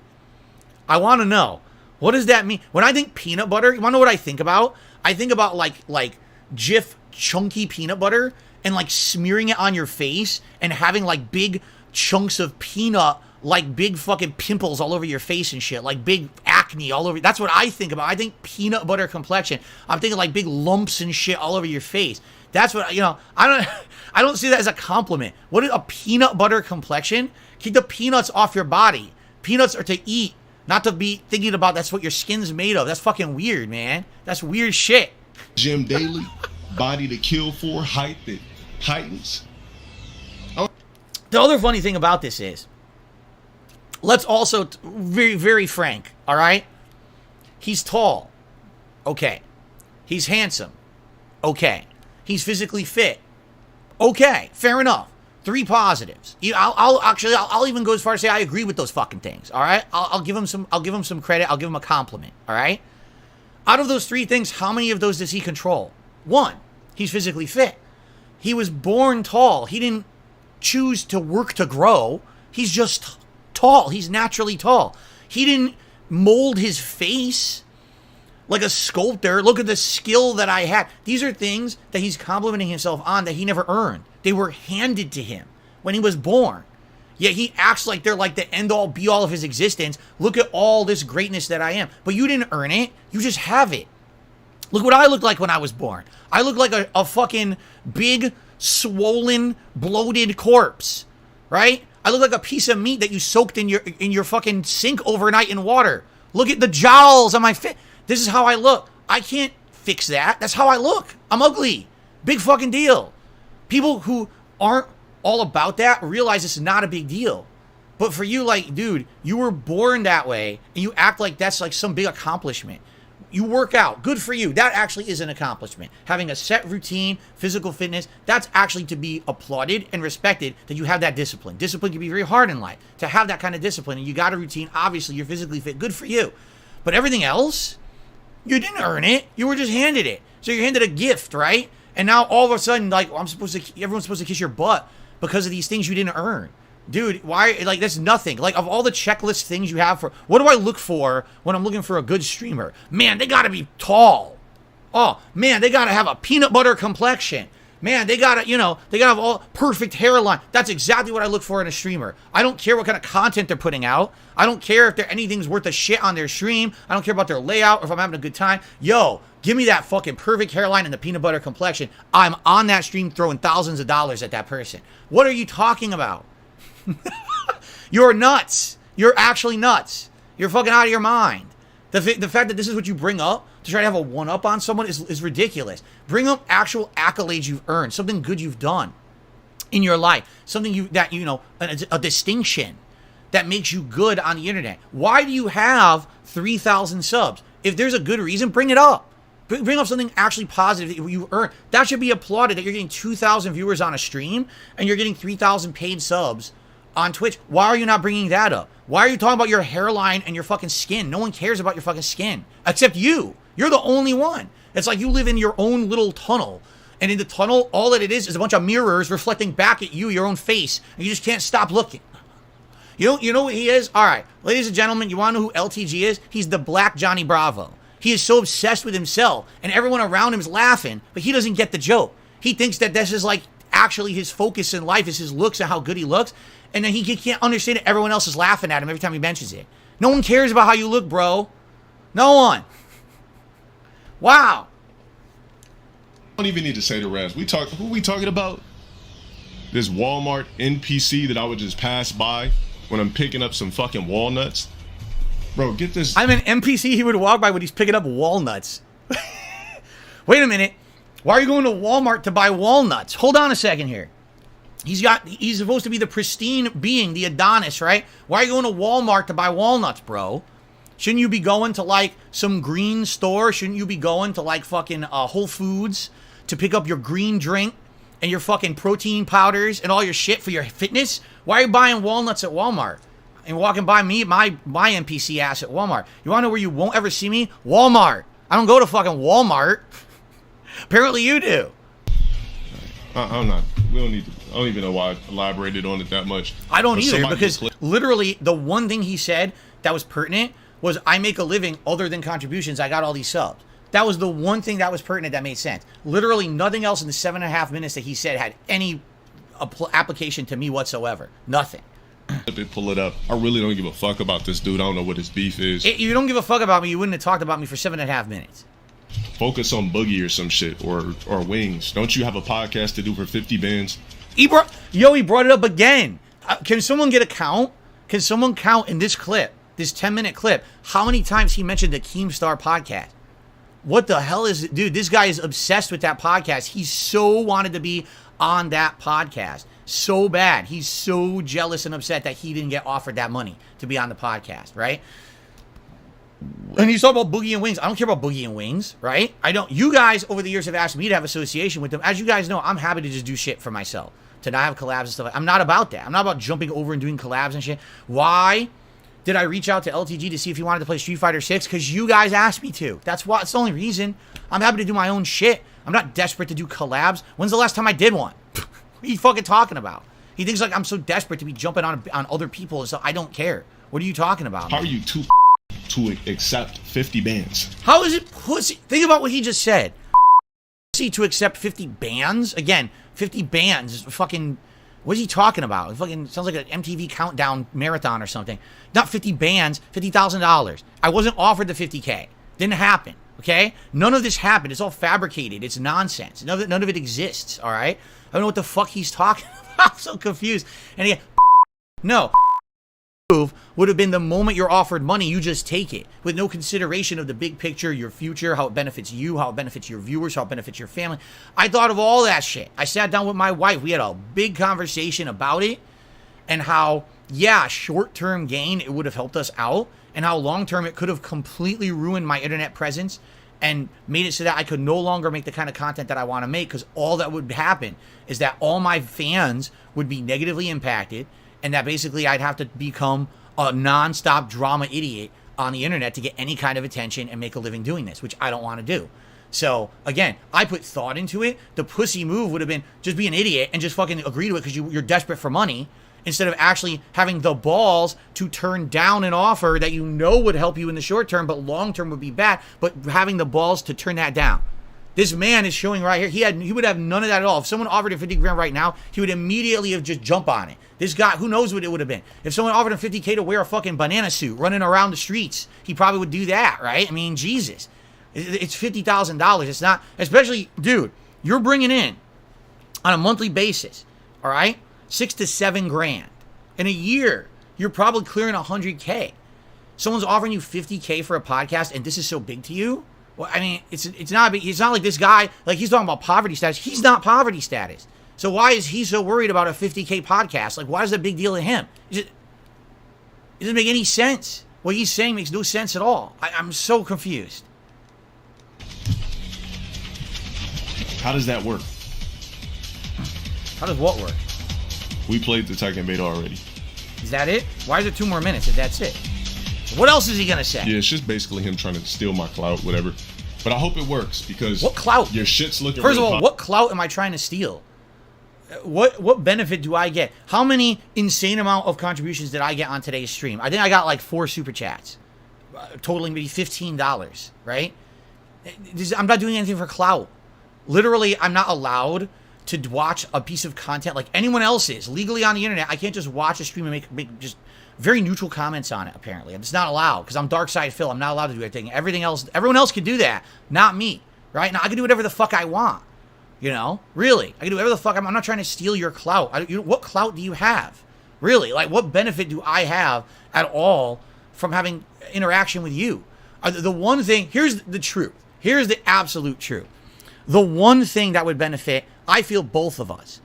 I want to know. What does that mean? When I think peanut butter, you want to know what I think about? I think about like Jif chunky peanut butter and like smearing it on your face and having like big chunks of peanut, like big fucking pimples all over your face and shit, like big acne all over. That's what I think about. I think peanut butter complexion. I'm thinking like big lumps and shit all over your face. That's what, you know, I don't see that as a compliment. What is a peanut butter complexion? Keep the peanuts off your body. Peanuts are to eat, not to be thinking about that's what your skin's made of. That's fucking weird, man. That's weird shit. Gym daily, body to kill for, height that heightens. The other funny thing about this is, let's also, very, very frank, all right? He's tall. Okay. He's handsome. Okay. He's physically fit. Okay. Fair enough. 3 positives. I'll even go as far as say I agree with those fucking things. All right. I'll give him some credit. I'll give him a compliment. All right. Out of those 3 things, how many of those does he control? 1, he's physically fit. He was born tall. He didn't choose to work to grow. He's just tall. He's naturally tall. He didn't mold his face like a sculptor. Look at the skill that I had. These are things that he's complimenting himself on that he never earned. They were handed to him when he was born. Yet he acts like they're like the end-all, be-all of his existence. Look at all this greatness that I am. But you didn't earn it. You just have it. Look what I looked like when I was born. I looked like a fucking big, swollen, bloated corpse, right? I look like a piece of meat that you soaked in your fucking sink overnight in water. Look at the jowls on my face. This is how I look. I can't fix that. That's how I look. I'm ugly. Big fucking deal. People who aren't all about that realize it's not a big deal. But for you, like, dude, you were born that way and you act like that's like some big accomplishment. You work out. Good for you. That actually is an accomplishment. Having a set routine, physical fitness, that's actually to be applauded and respected that you have that discipline. Discipline can be very hard in life. To have that kind of discipline and you got a routine, obviously you're physically fit. Good for you. But everything else, you didn't earn it. You were just handed it. So you're handed a gift, right? And now all of a sudden, like, everyone's supposed to kiss your butt because of these things you didn't earn. Dude, why? Like, that's nothing. Like, of all the checklist things you have for, what do I look for when I'm looking for a good streamer? Man, they gotta be tall. Oh, man, they gotta have a peanut butter complexion. Man, they gotta have all perfect hairline. That's exactly what I look for in a streamer. I don't care what kind of content they're putting out. I don't care if anything's worth a shit on their stream. I don't care about their layout or if I'm having a good time. Yo, give me that fucking perfect hairline and the peanut butter complexion. I'm on that stream throwing thousands of dollars at that person. What are you talking about? You're nuts. You're actually nuts. You're fucking out of your mind. The fact that this is what you bring up to try to have a one-up on someone is ridiculous. Bring up actual accolades you've earned, something good you've done in your life, something a distinction that makes you good on the internet. Why do you have 3,000 subs? If there's a good reason, bring it up. Bring up something actually positive that you earn. That should be applauded, that you're getting 2,000 viewers on a stream and you're getting 3,000 paid subs on Twitch. Why are you not bringing that up? Why are you talking about your hairline and your fucking skin? No one cares about your fucking skin except you. You're the only one. It's like you live in your own little tunnel. And in the tunnel, all that it is a bunch of mirrors reflecting back at you, your own face. And you just can't stop looking. You know what he is? All right, ladies and gentlemen, you want to know who LTG is? He's the Black Johnny Bravo. He is so obsessed with himself. And everyone around him is laughing. But he doesn't get the joke. He thinks that this is like actually his focus in life is his looks and how good he looks. And then he can't understand it. Everyone else is laughing at him every time he mentions it. No one cares about how you look, bro. No one. Wow. I don't even need to say the rest. Who we talking about? This Walmart NPC that I would just pass by when I'm picking up some fucking walnuts. Bro, get this. I'm an NPC he would walk by when he's picking up walnuts. Wait a minute. Why are you going to Walmart to buy walnuts? Hold on a second here. He's supposed to be the pristine being, the Adonis, right? Why are you going to Walmart to buy walnuts, bro? Shouldn't you be going to, like, some green store? Shouldn't you be going to, like, fucking Whole Foods to pick up your green drink and your fucking protein powders and all your shit for your fitness? Why are you buying walnuts at Walmart and walking by me, my NPC ass at Walmart? You want to know where you won't ever see me? Walmart. I don't go to fucking Walmart. Apparently you do. I'm not. We don't need to. I don't even know why I elaborated on it that much. I don't either, because literally the one thing he said that was pertinent was, I make a living other than contributions. I got all these subs. That was the one thing that was pertinent that made sense. Literally nothing else in the 7.5 minutes that he said had any application to me whatsoever. Nothing. Pull it up. I really don't give a fuck about this dude. I don't know what his beef is. You don't give a fuck about me, you wouldn't have talked about me for 7.5 minutes. Focus on Boogie or some shit, or Wings. Don't you have a podcast to do for 50 bands? He brought it up again. Can someone get a count? Can someone count in this clip, this 10-minute clip, how many times he mentioned the Keemstar podcast? What the hell is it? Dude, this guy is obsessed with that podcast. He so wanted to be on that podcast. So bad. He's so jealous and upset that he didn't get offered that money to be on the podcast, right? And he's talking about Boogie and Wings. I don't care about Boogie and Wings, right? I don't. You guys over the years have asked me to have association with them. As you guys know, I'm happy to just do shit for myself, to not have collabs and stuff. I'm not about that. I'm not about jumping over and doing collabs and shit. Why did I reach out to LTG to see if he wanted to play Street Fighter 6? Because you guys asked me to. That's why. It's the only reason. I'm happy to do my own shit. I'm not desperate to do collabs. When's the last time I did one? What are you fucking talking about? He thinks like I'm so desperate to be jumping on other people and stuff. I don't care. What are you talking about? How are you too to accept 50 bands? How is it pussy? Think about what he just said. Pussy to accept 50 bands? Again, 50 bands is fucking... What is he talking about? It fucking sounds like an MTV countdown marathon or something. Not 50 bands, $50,000. I wasn't offered the 50K. Didn't happen, okay? None of this happened. It's all fabricated. It's nonsense. None of it exists, all right? I don't know what the fuck he's talking about. I'm so confused. And again, no. Move would have been the moment you're offered money, you just take it with no consideration of the big picture, your future, how it benefits you, how it benefits your viewers, how it benefits your family. I thought of all that shit. I sat down with my wife. We had a big conversation about it and how, yeah, short-term gain, it would have helped us out, and how long-term it could have completely ruined my internet presence and made it so that I could no longer make the kind of content that I want to make, because all that would happen is that all my fans would be negatively impacted, and that basically I'd have to become a non-stop drama idiot on the internet to get any kind of attention and make a living doing this, which I don't want to do. So, again, I put thought into it. The pussy move would have been just be an idiot and just fucking agree to it because you're desperate for money, instead of actually having the balls to turn down an offer that you know would help you in the short term, but long term would be bad, but having the balls to turn that down. This man is showing right here, he would have none of that at all. If someone offered him 50 grand right now, he would immediately have just jumped on it. This guy, who knows what it would have been. If someone offered him 50K to wear a fucking banana suit running around the streets, he probably would do that, right? I mean, Jesus. It's $50,000. It's not, especially, dude, you're bringing in on a monthly basis, all right, 6 to 7 grand. In a year, you're probably clearing 100K. Someone's offering you 50K for a podcast, and this is so big to you? Well, I mean, it's not like this guy, like he's talking about poverty status. He's not poverty status. So why is he so worried about a 50K podcast? Like, why is that a big deal to him? It doesn't make any sense. What he's saying makes no sense at all. I'm so confused. How does that work? How does what work? We played the Tekken beta already. Is that it? Why is it 2 more minutes if that's it? What else is he gonna say? Yeah, it's just basically him trying to steal my clout, whatever. But I hope it works, because what clout? Your shit's looking. First of all, what clout am I trying to steal? What benefit do I get? How many insane amount of contributions did I get on today's stream? I think I got like 4 super chats, totaling maybe $15. Right? I'm not doing anything for clout. Literally, I'm not allowed to watch a piece of content like anyone else is legally on the internet. I can't just watch a stream and make just very neutral comments on it, apparently. It's not allowed because I'm Dark Side Phil. I'm not allowed to do anything. Everyone else can do that, not me, right? Now, I can do whatever the fuck I want, you know? Really. I can do whatever the fuck I'm not trying to steal your clout. What clout do you have? Really? Like, what benefit do I have at all from having interaction with you? The one thing, here's the truth. Here's the absolute truth. The one thing that would benefit, I feel, both of us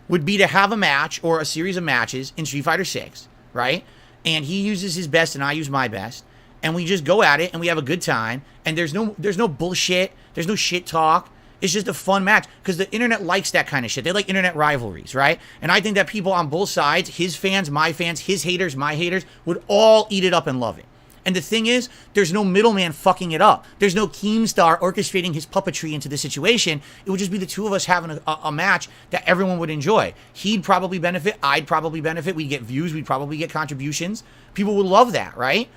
would be to have a match or a series of matches in Street Fighter 6, right? And he uses his best and I use my best, and we just go at it and we have a good time, and there's no bullshit, there's no shit talk. It's just a fun match because the internet likes that kind of shit. They like internet rivalries, right? And I think that people on both sides, his fans, my fans, his haters, my haters, would all eat it up and love it. And the thing is, there's no middleman fucking it up. There's no Keemstar orchestrating his puppetry into the situation. It would just be the two of us having a match that everyone would enjoy. He'd probably benefit. I'd probably benefit. We'd get views. We'd probably get contributions. People would love that, right?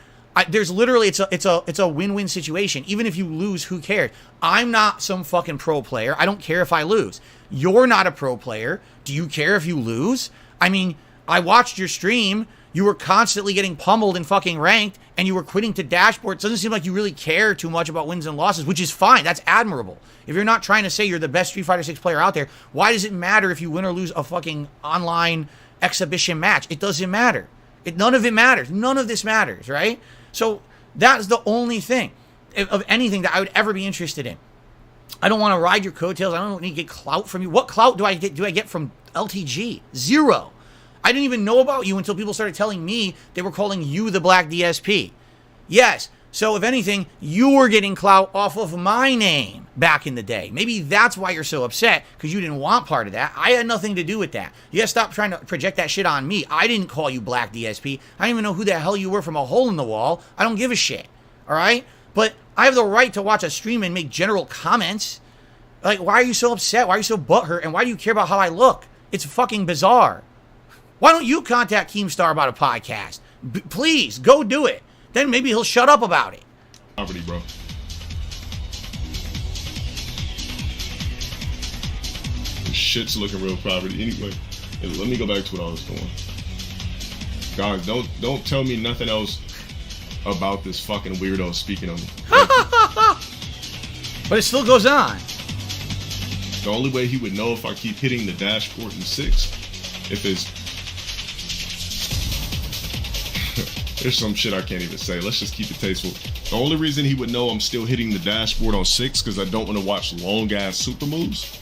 There's literally, it's a win-win situation. Even if you lose, who cares? I'm not some fucking pro player. I don't care if I lose. You're not a pro player. Do you care if you lose? I mean, I watched your stream. You were constantly getting pummeled in fucking ranked, and you were quitting to dashboard. It doesn't seem like you really care too much about wins and losses, which is fine. That's admirable. If you're not trying to say you're the best Street Fighter 6 player out there, why does it matter if you win or lose a fucking online exhibition match? It doesn't matter. None of it matters. None of this matters, right? So that's the only thing of anything that I would ever be interested in. I don't want to ride your coattails. I don't need to get clout from you. What clout do I get from LTG? Zero. I didn't even know about you until people started telling me they were calling you the Black DSP. Yes, so if anything, you were getting clout off of my name back in the day. Maybe that's why you're so upset, because you didn't want part of that. I had nothing to do with that. You gotta stop trying to project that shit on me. I didn't call you Black DSP. I didn't even know who the hell you were from a hole in the wall. I don't give a shit, all right? But I have the right to watch a stream and make general comments. Like, why are you so upset? Why are you so butthurt? And why do you care about how I look? It's fucking bizarre. Why don't you contact Keemstar about a podcast? Please, go do it. Then maybe he'll shut up about it. Property, bro. This shit's looking real property. Anyway, let me go back to what I was doing. Guys, don't tell me nothing else about this fucking weirdo speaking on me. But it still goes on. The only way he would know if I keep hitting the dashboard in 6, if it's... There's some shit I can't even say. Let's just keep it tasteful. The only reason he would know I'm still hitting the dashboard on 6 because I don't want to watch long-ass super moves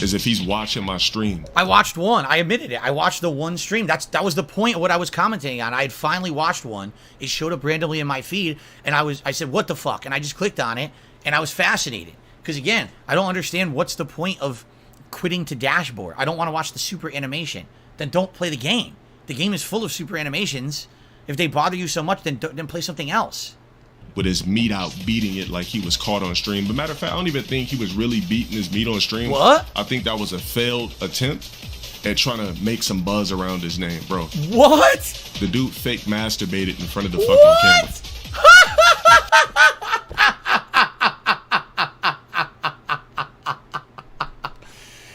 is if he's watching my stream. I watched one. I admitted it. I watched the one stream. That was the point of what I was commenting on. I had finally watched one. It showed up randomly in my feed, and I said, what the fuck? And I just clicked on it, and I was fascinated. Because, again, I don't understand what's the point of quitting to dashboard. I don't want to watch the super animation. Then don't play the game. The game is full of super animations. If they bother you so much, then play something else. With his meat out beating it like he was caught on stream. But matter of fact, I don't even think he was really beating his meat on stream. What? I think that was a failed attempt at trying to make some buzz around his name, bro. What? The dude fake masturbated in front of the fucking camera.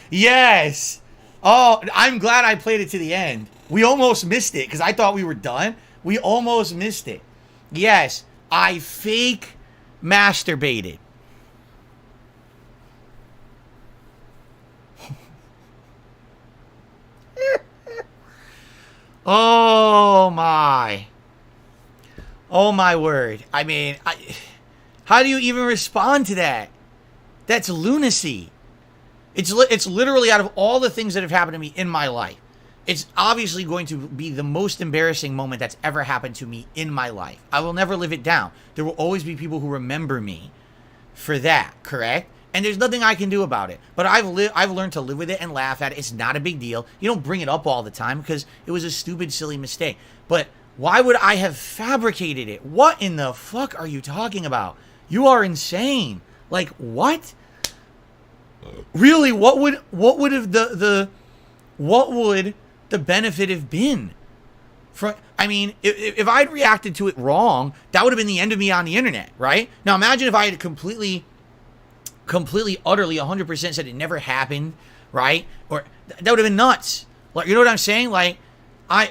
Yes. Oh, I'm glad I played it to the end. We almost missed it because I thought we were done. We almost missed it. Yes, I fake masturbated. Oh my. Oh my word. I mean, how do you even respond to that? That's lunacy. It's literally, out of all the things that have happened to me in my life, it's obviously going to be the most embarrassing moment that's ever happened to me in my life. I will never live it down. There will always be people who remember me for that, correct? And there's nothing I can do about it. But I've learned to live with it and laugh at it. It's not a big deal. You don't bring it up all the time because it was a stupid, silly mistake. But why would I have fabricated it? What in the fuck are you talking about? You are insane. Like, what? Really, what would the benefit have been? I mean, if I'd reacted to it wrong, that would have been the end of me on the internet, right? Now imagine if I had completely, utterly, 100% said it never happened, right? Or that would have been nuts. Like, you know what I'm saying? Like,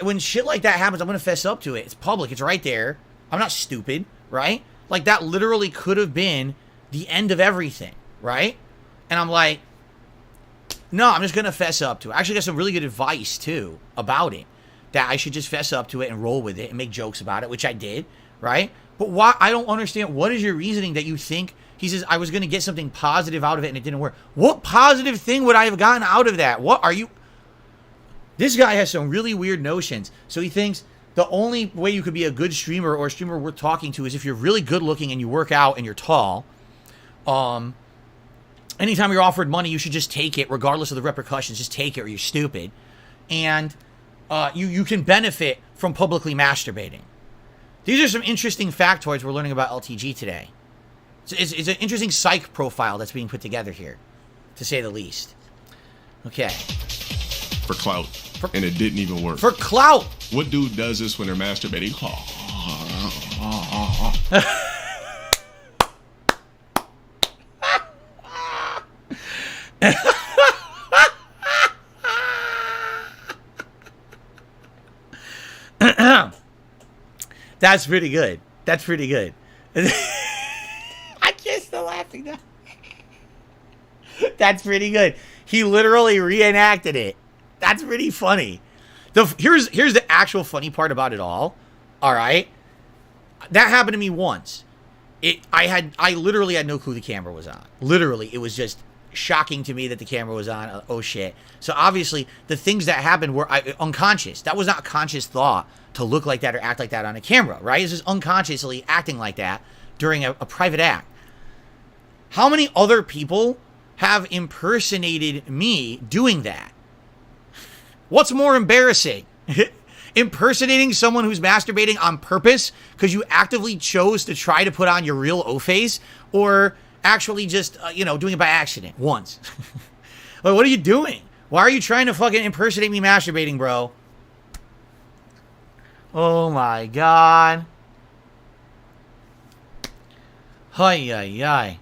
when shit like that happens, I'm going to fess up to it. It's public. It's right there. I'm not stupid, right? Like, that literally could have been the end of everything, right? And I'm like, no, I'm just going to fess up to it. I actually got some really good advice, too, about it. That I should just fess up to it and roll with it and make jokes about it, which I did, right? But why? I don't understand. What is your reasoning that you think... He says, I was going to get something positive out of it and it didn't work. What positive thing would I have gotten out of that? What are you... This guy has some really weird notions. So he thinks the only way you could be a good streamer or a streamer worth talking to is if you're really good looking and you work out and you're tall. Anytime you're offered money, you should just take it regardless of the repercussions. Just take it or you're stupid. And you can benefit from publicly masturbating. These are some interesting factoids we're learning about LTG today. It's an interesting psych profile that's being put together here, to say the least. Okay. For clout. And it didn't even work. For clout! What dude does this when they're masturbating? That's pretty good. That's pretty good. I can't stop laughing now. That's pretty good. He literally reenacted it. That's pretty funny. Here's the actual funny part about it all. All right, that happened to me once. I literally had no clue the camera was on. Literally, it was just shocking to me that the camera was on. Oh shit! So obviously, the things that happened were unconscious. That was not a conscious thought to look like that or act like that on a camera, right? It's just unconsciously acting like that during a private act. How many other people have impersonated me doing that? What's more embarrassing? Impersonating someone who's masturbating on purpose because you actively chose to try to put on your real O-face, or actually just, doing it by accident once? Like, what are you doing? Why are you trying to fucking impersonate me masturbating, bro? Oh my god. Hi, hi, hi.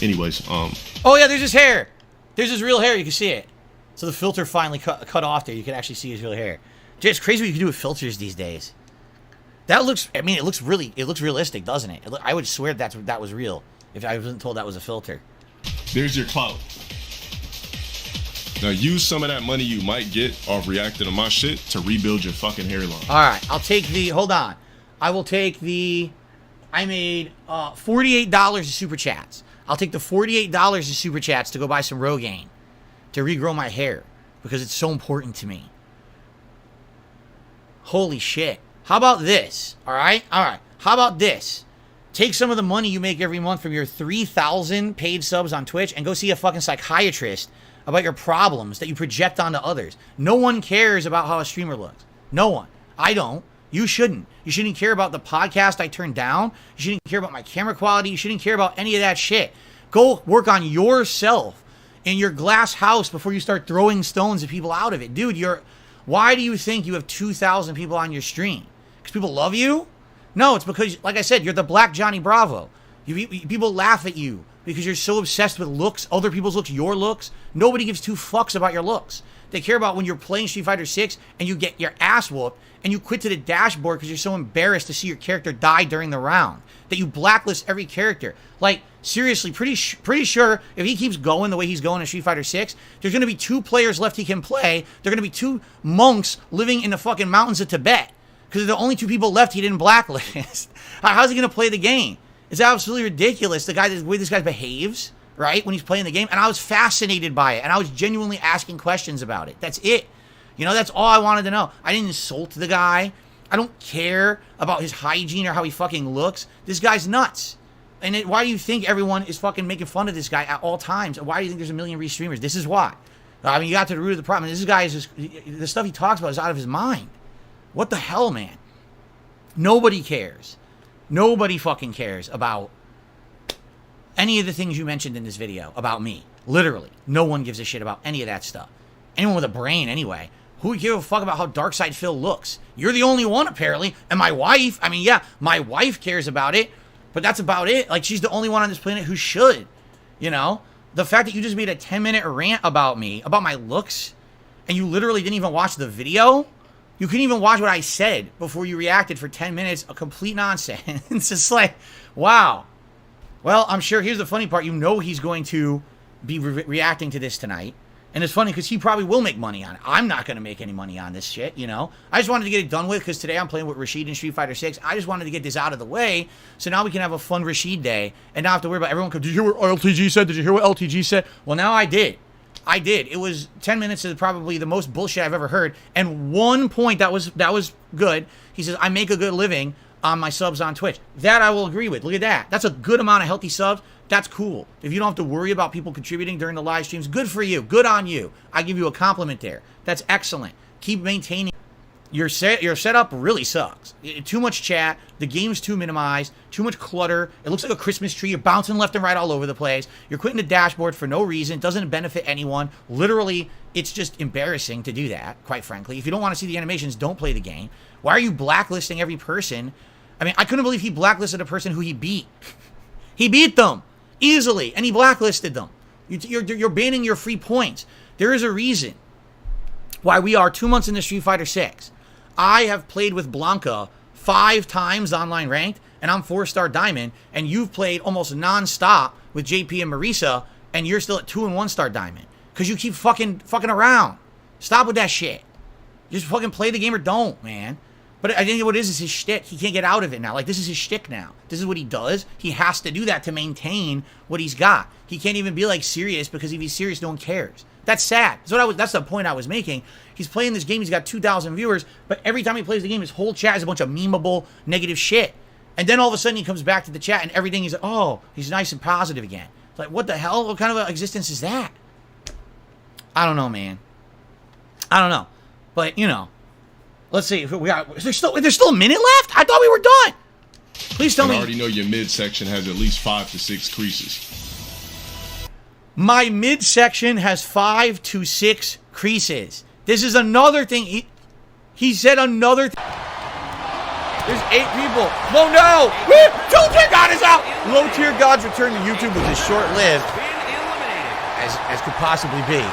Anyways, oh yeah, there's his hair. There's his real hair. You can see it. So the filter finally cut off there. You can actually see his real hair. It's crazy what you can do with filters these days. That looks. I mean, it looks realistic, doesn't it? I would swear that was real if I wasn't told that was a filter. There's your clout. Now use some of that money you might get off reacting to my shit to rebuild your fucking hairline. All right, I'll take the. Hold on, I will take the. I made $48 of super chats. I'll take the $48 of super chats to go buy some Rogaine to regrow my hair because it's so important to me. Holy shit! How about this? All right. How about this? Take some of the money you make every month from your 3,000 paid subs on Twitch and go see a fucking psychiatrist about your problems that you project onto others. No one cares about how a streamer looks. No one. I don't. You shouldn't. You shouldn't care about the podcast I turned down. You shouldn't care about my camera quality. You shouldn't care about any of that shit. Go work on yourself in your glass house before you start throwing stones at people out of it. Dude, why do you think you have 2,000 people on your stream? Because people love you? No, it's because, like I said, you're the Black Johnny Bravo. People laugh at you because you're so obsessed with looks, other people's looks, your looks. Nobody gives two fucks about your looks. They care about when you're playing Street Fighter 6 and you get your ass whooped and you quit to the dashboard because you're so embarrassed to see your character die during the round that you blacklist every character. Like, seriously, pretty sure if he keeps going the way he's going in Street Fighter 6, there's going to be 2 players left he can play. They're going to be 2 monks living in the fucking mountains of Tibet because they're the only 2 people left he didn't blacklist. How's he going to play the game? It's absolutely ridiculous, the way this guy behaves, right, when he's playing the game. And I was fascinated by it, and I was genuinely asking questions about it. That's it. That's all I wanted to know. I didn't insult the guy. I don't care about his hygiene or how he fucking looks. This guy's nuts. And why do you think everyone is fucking making fun of this guy at all times? Why do you think there's a million re-streamers? This is why. I mean, you got to the root of the problem. This guy is just, the stuff he talks about is out of his mind. What the hell, man? Nobody cares. Nobody fucking cares about any of the things you mentioned in this video about me. Literally. No one gives a shit about any of that stuff. Anyone with a brain, anyway. Who would give a fuck about how Darkside Phil looks? You're the only one, apparently. And my wife, I mean, yeah, my wife cares about it, but that's about it. Like, she's the only one on this planet who should, The fact that you just made a 10-minute rant about me, about my looks, and you literally didn't even watch the video. You couldn't even watch what I said before you reacted for 10 minutes. A complete nonsense. It's just like, wow. Well, I'm sure, here's the funny part. You know he's going to be reacting to this tonight. And it's funny because he probably will make money on it. I'm not going to make any money on this shit, you know? I just wanted to get it done with because today I'm playing with Rashid in Street Fighter 6. I just wanted to get this out of the way so now we can have a fun Rashid day and not have to worry about everyone. Did you hear what LTG said? Did you hear what LTG said? Well, now I did. I did. It was 10 minutes is probably the most bullshit I've ever heard. And one point that was good. He says, I make a good living on my subs on Twitch. That I will agree with. Look at that. That's a good amount of healthy subs. That's cool. If you don't have to worry about people contributing during the live streams, good for you. Good on you. I give you a compliment there. That's excellent. Keep maintaining. Your setup really sucks. Too much chat. The game's too minimized. Too much clutter. It looks like a Christmas tree. You're bouncing left and right all over the place. You're quitting the dashboard for no reason. It doesn't benefit anyone. Literally, it's just embarrassing to do that, quite frankly. If you don't want to see the animations, don't play the game. Why are you blacklisting every person? I mean, I couldn't believe he blacklisted a person who he beat. He beat them easily, and he blacklisted them. You're banning your free points. There is a reason why we are 2 months into Street Fighter 6. I have played with Blanca 5 times online ranked, and I'm 4-star diamond, and you've played almost non-stop with JP and Marisa, and you're still at 2 and 1-star diamond. Because you keep fucking around. Stop with that shit. Just fucking play the game or don't, man. But I think what it is his shtick. He can't get out of it now. Like, this is his shtick now. This is what he does. He has to do that to maintain what he's got. He can't even be, like, serious, because if he's serious, no one cares. That's sad. That's the point I was making. He's playing this game. He's got 2,000 viewers, but every time he plays the game, his whole chat is a bunch of memeable, negative shit. And then all of a sudden, he comes back to the chat, and everything is, oh, he's nice and positive again. It's like, what the hell? What kind of an existence is that? I don't know, man. I don't know. But, you know. Let's see. Is there still a minute left? I thought we were done. Please tell me. I already know your midsection has at least 5 to 6 creases. My midsection has 5 to 6 creases. This is another thing. He said another thing. There's 8 people. Oh no! 2 tier god is out. Low tier god's return to YouTube was as short-lived as could possibly be.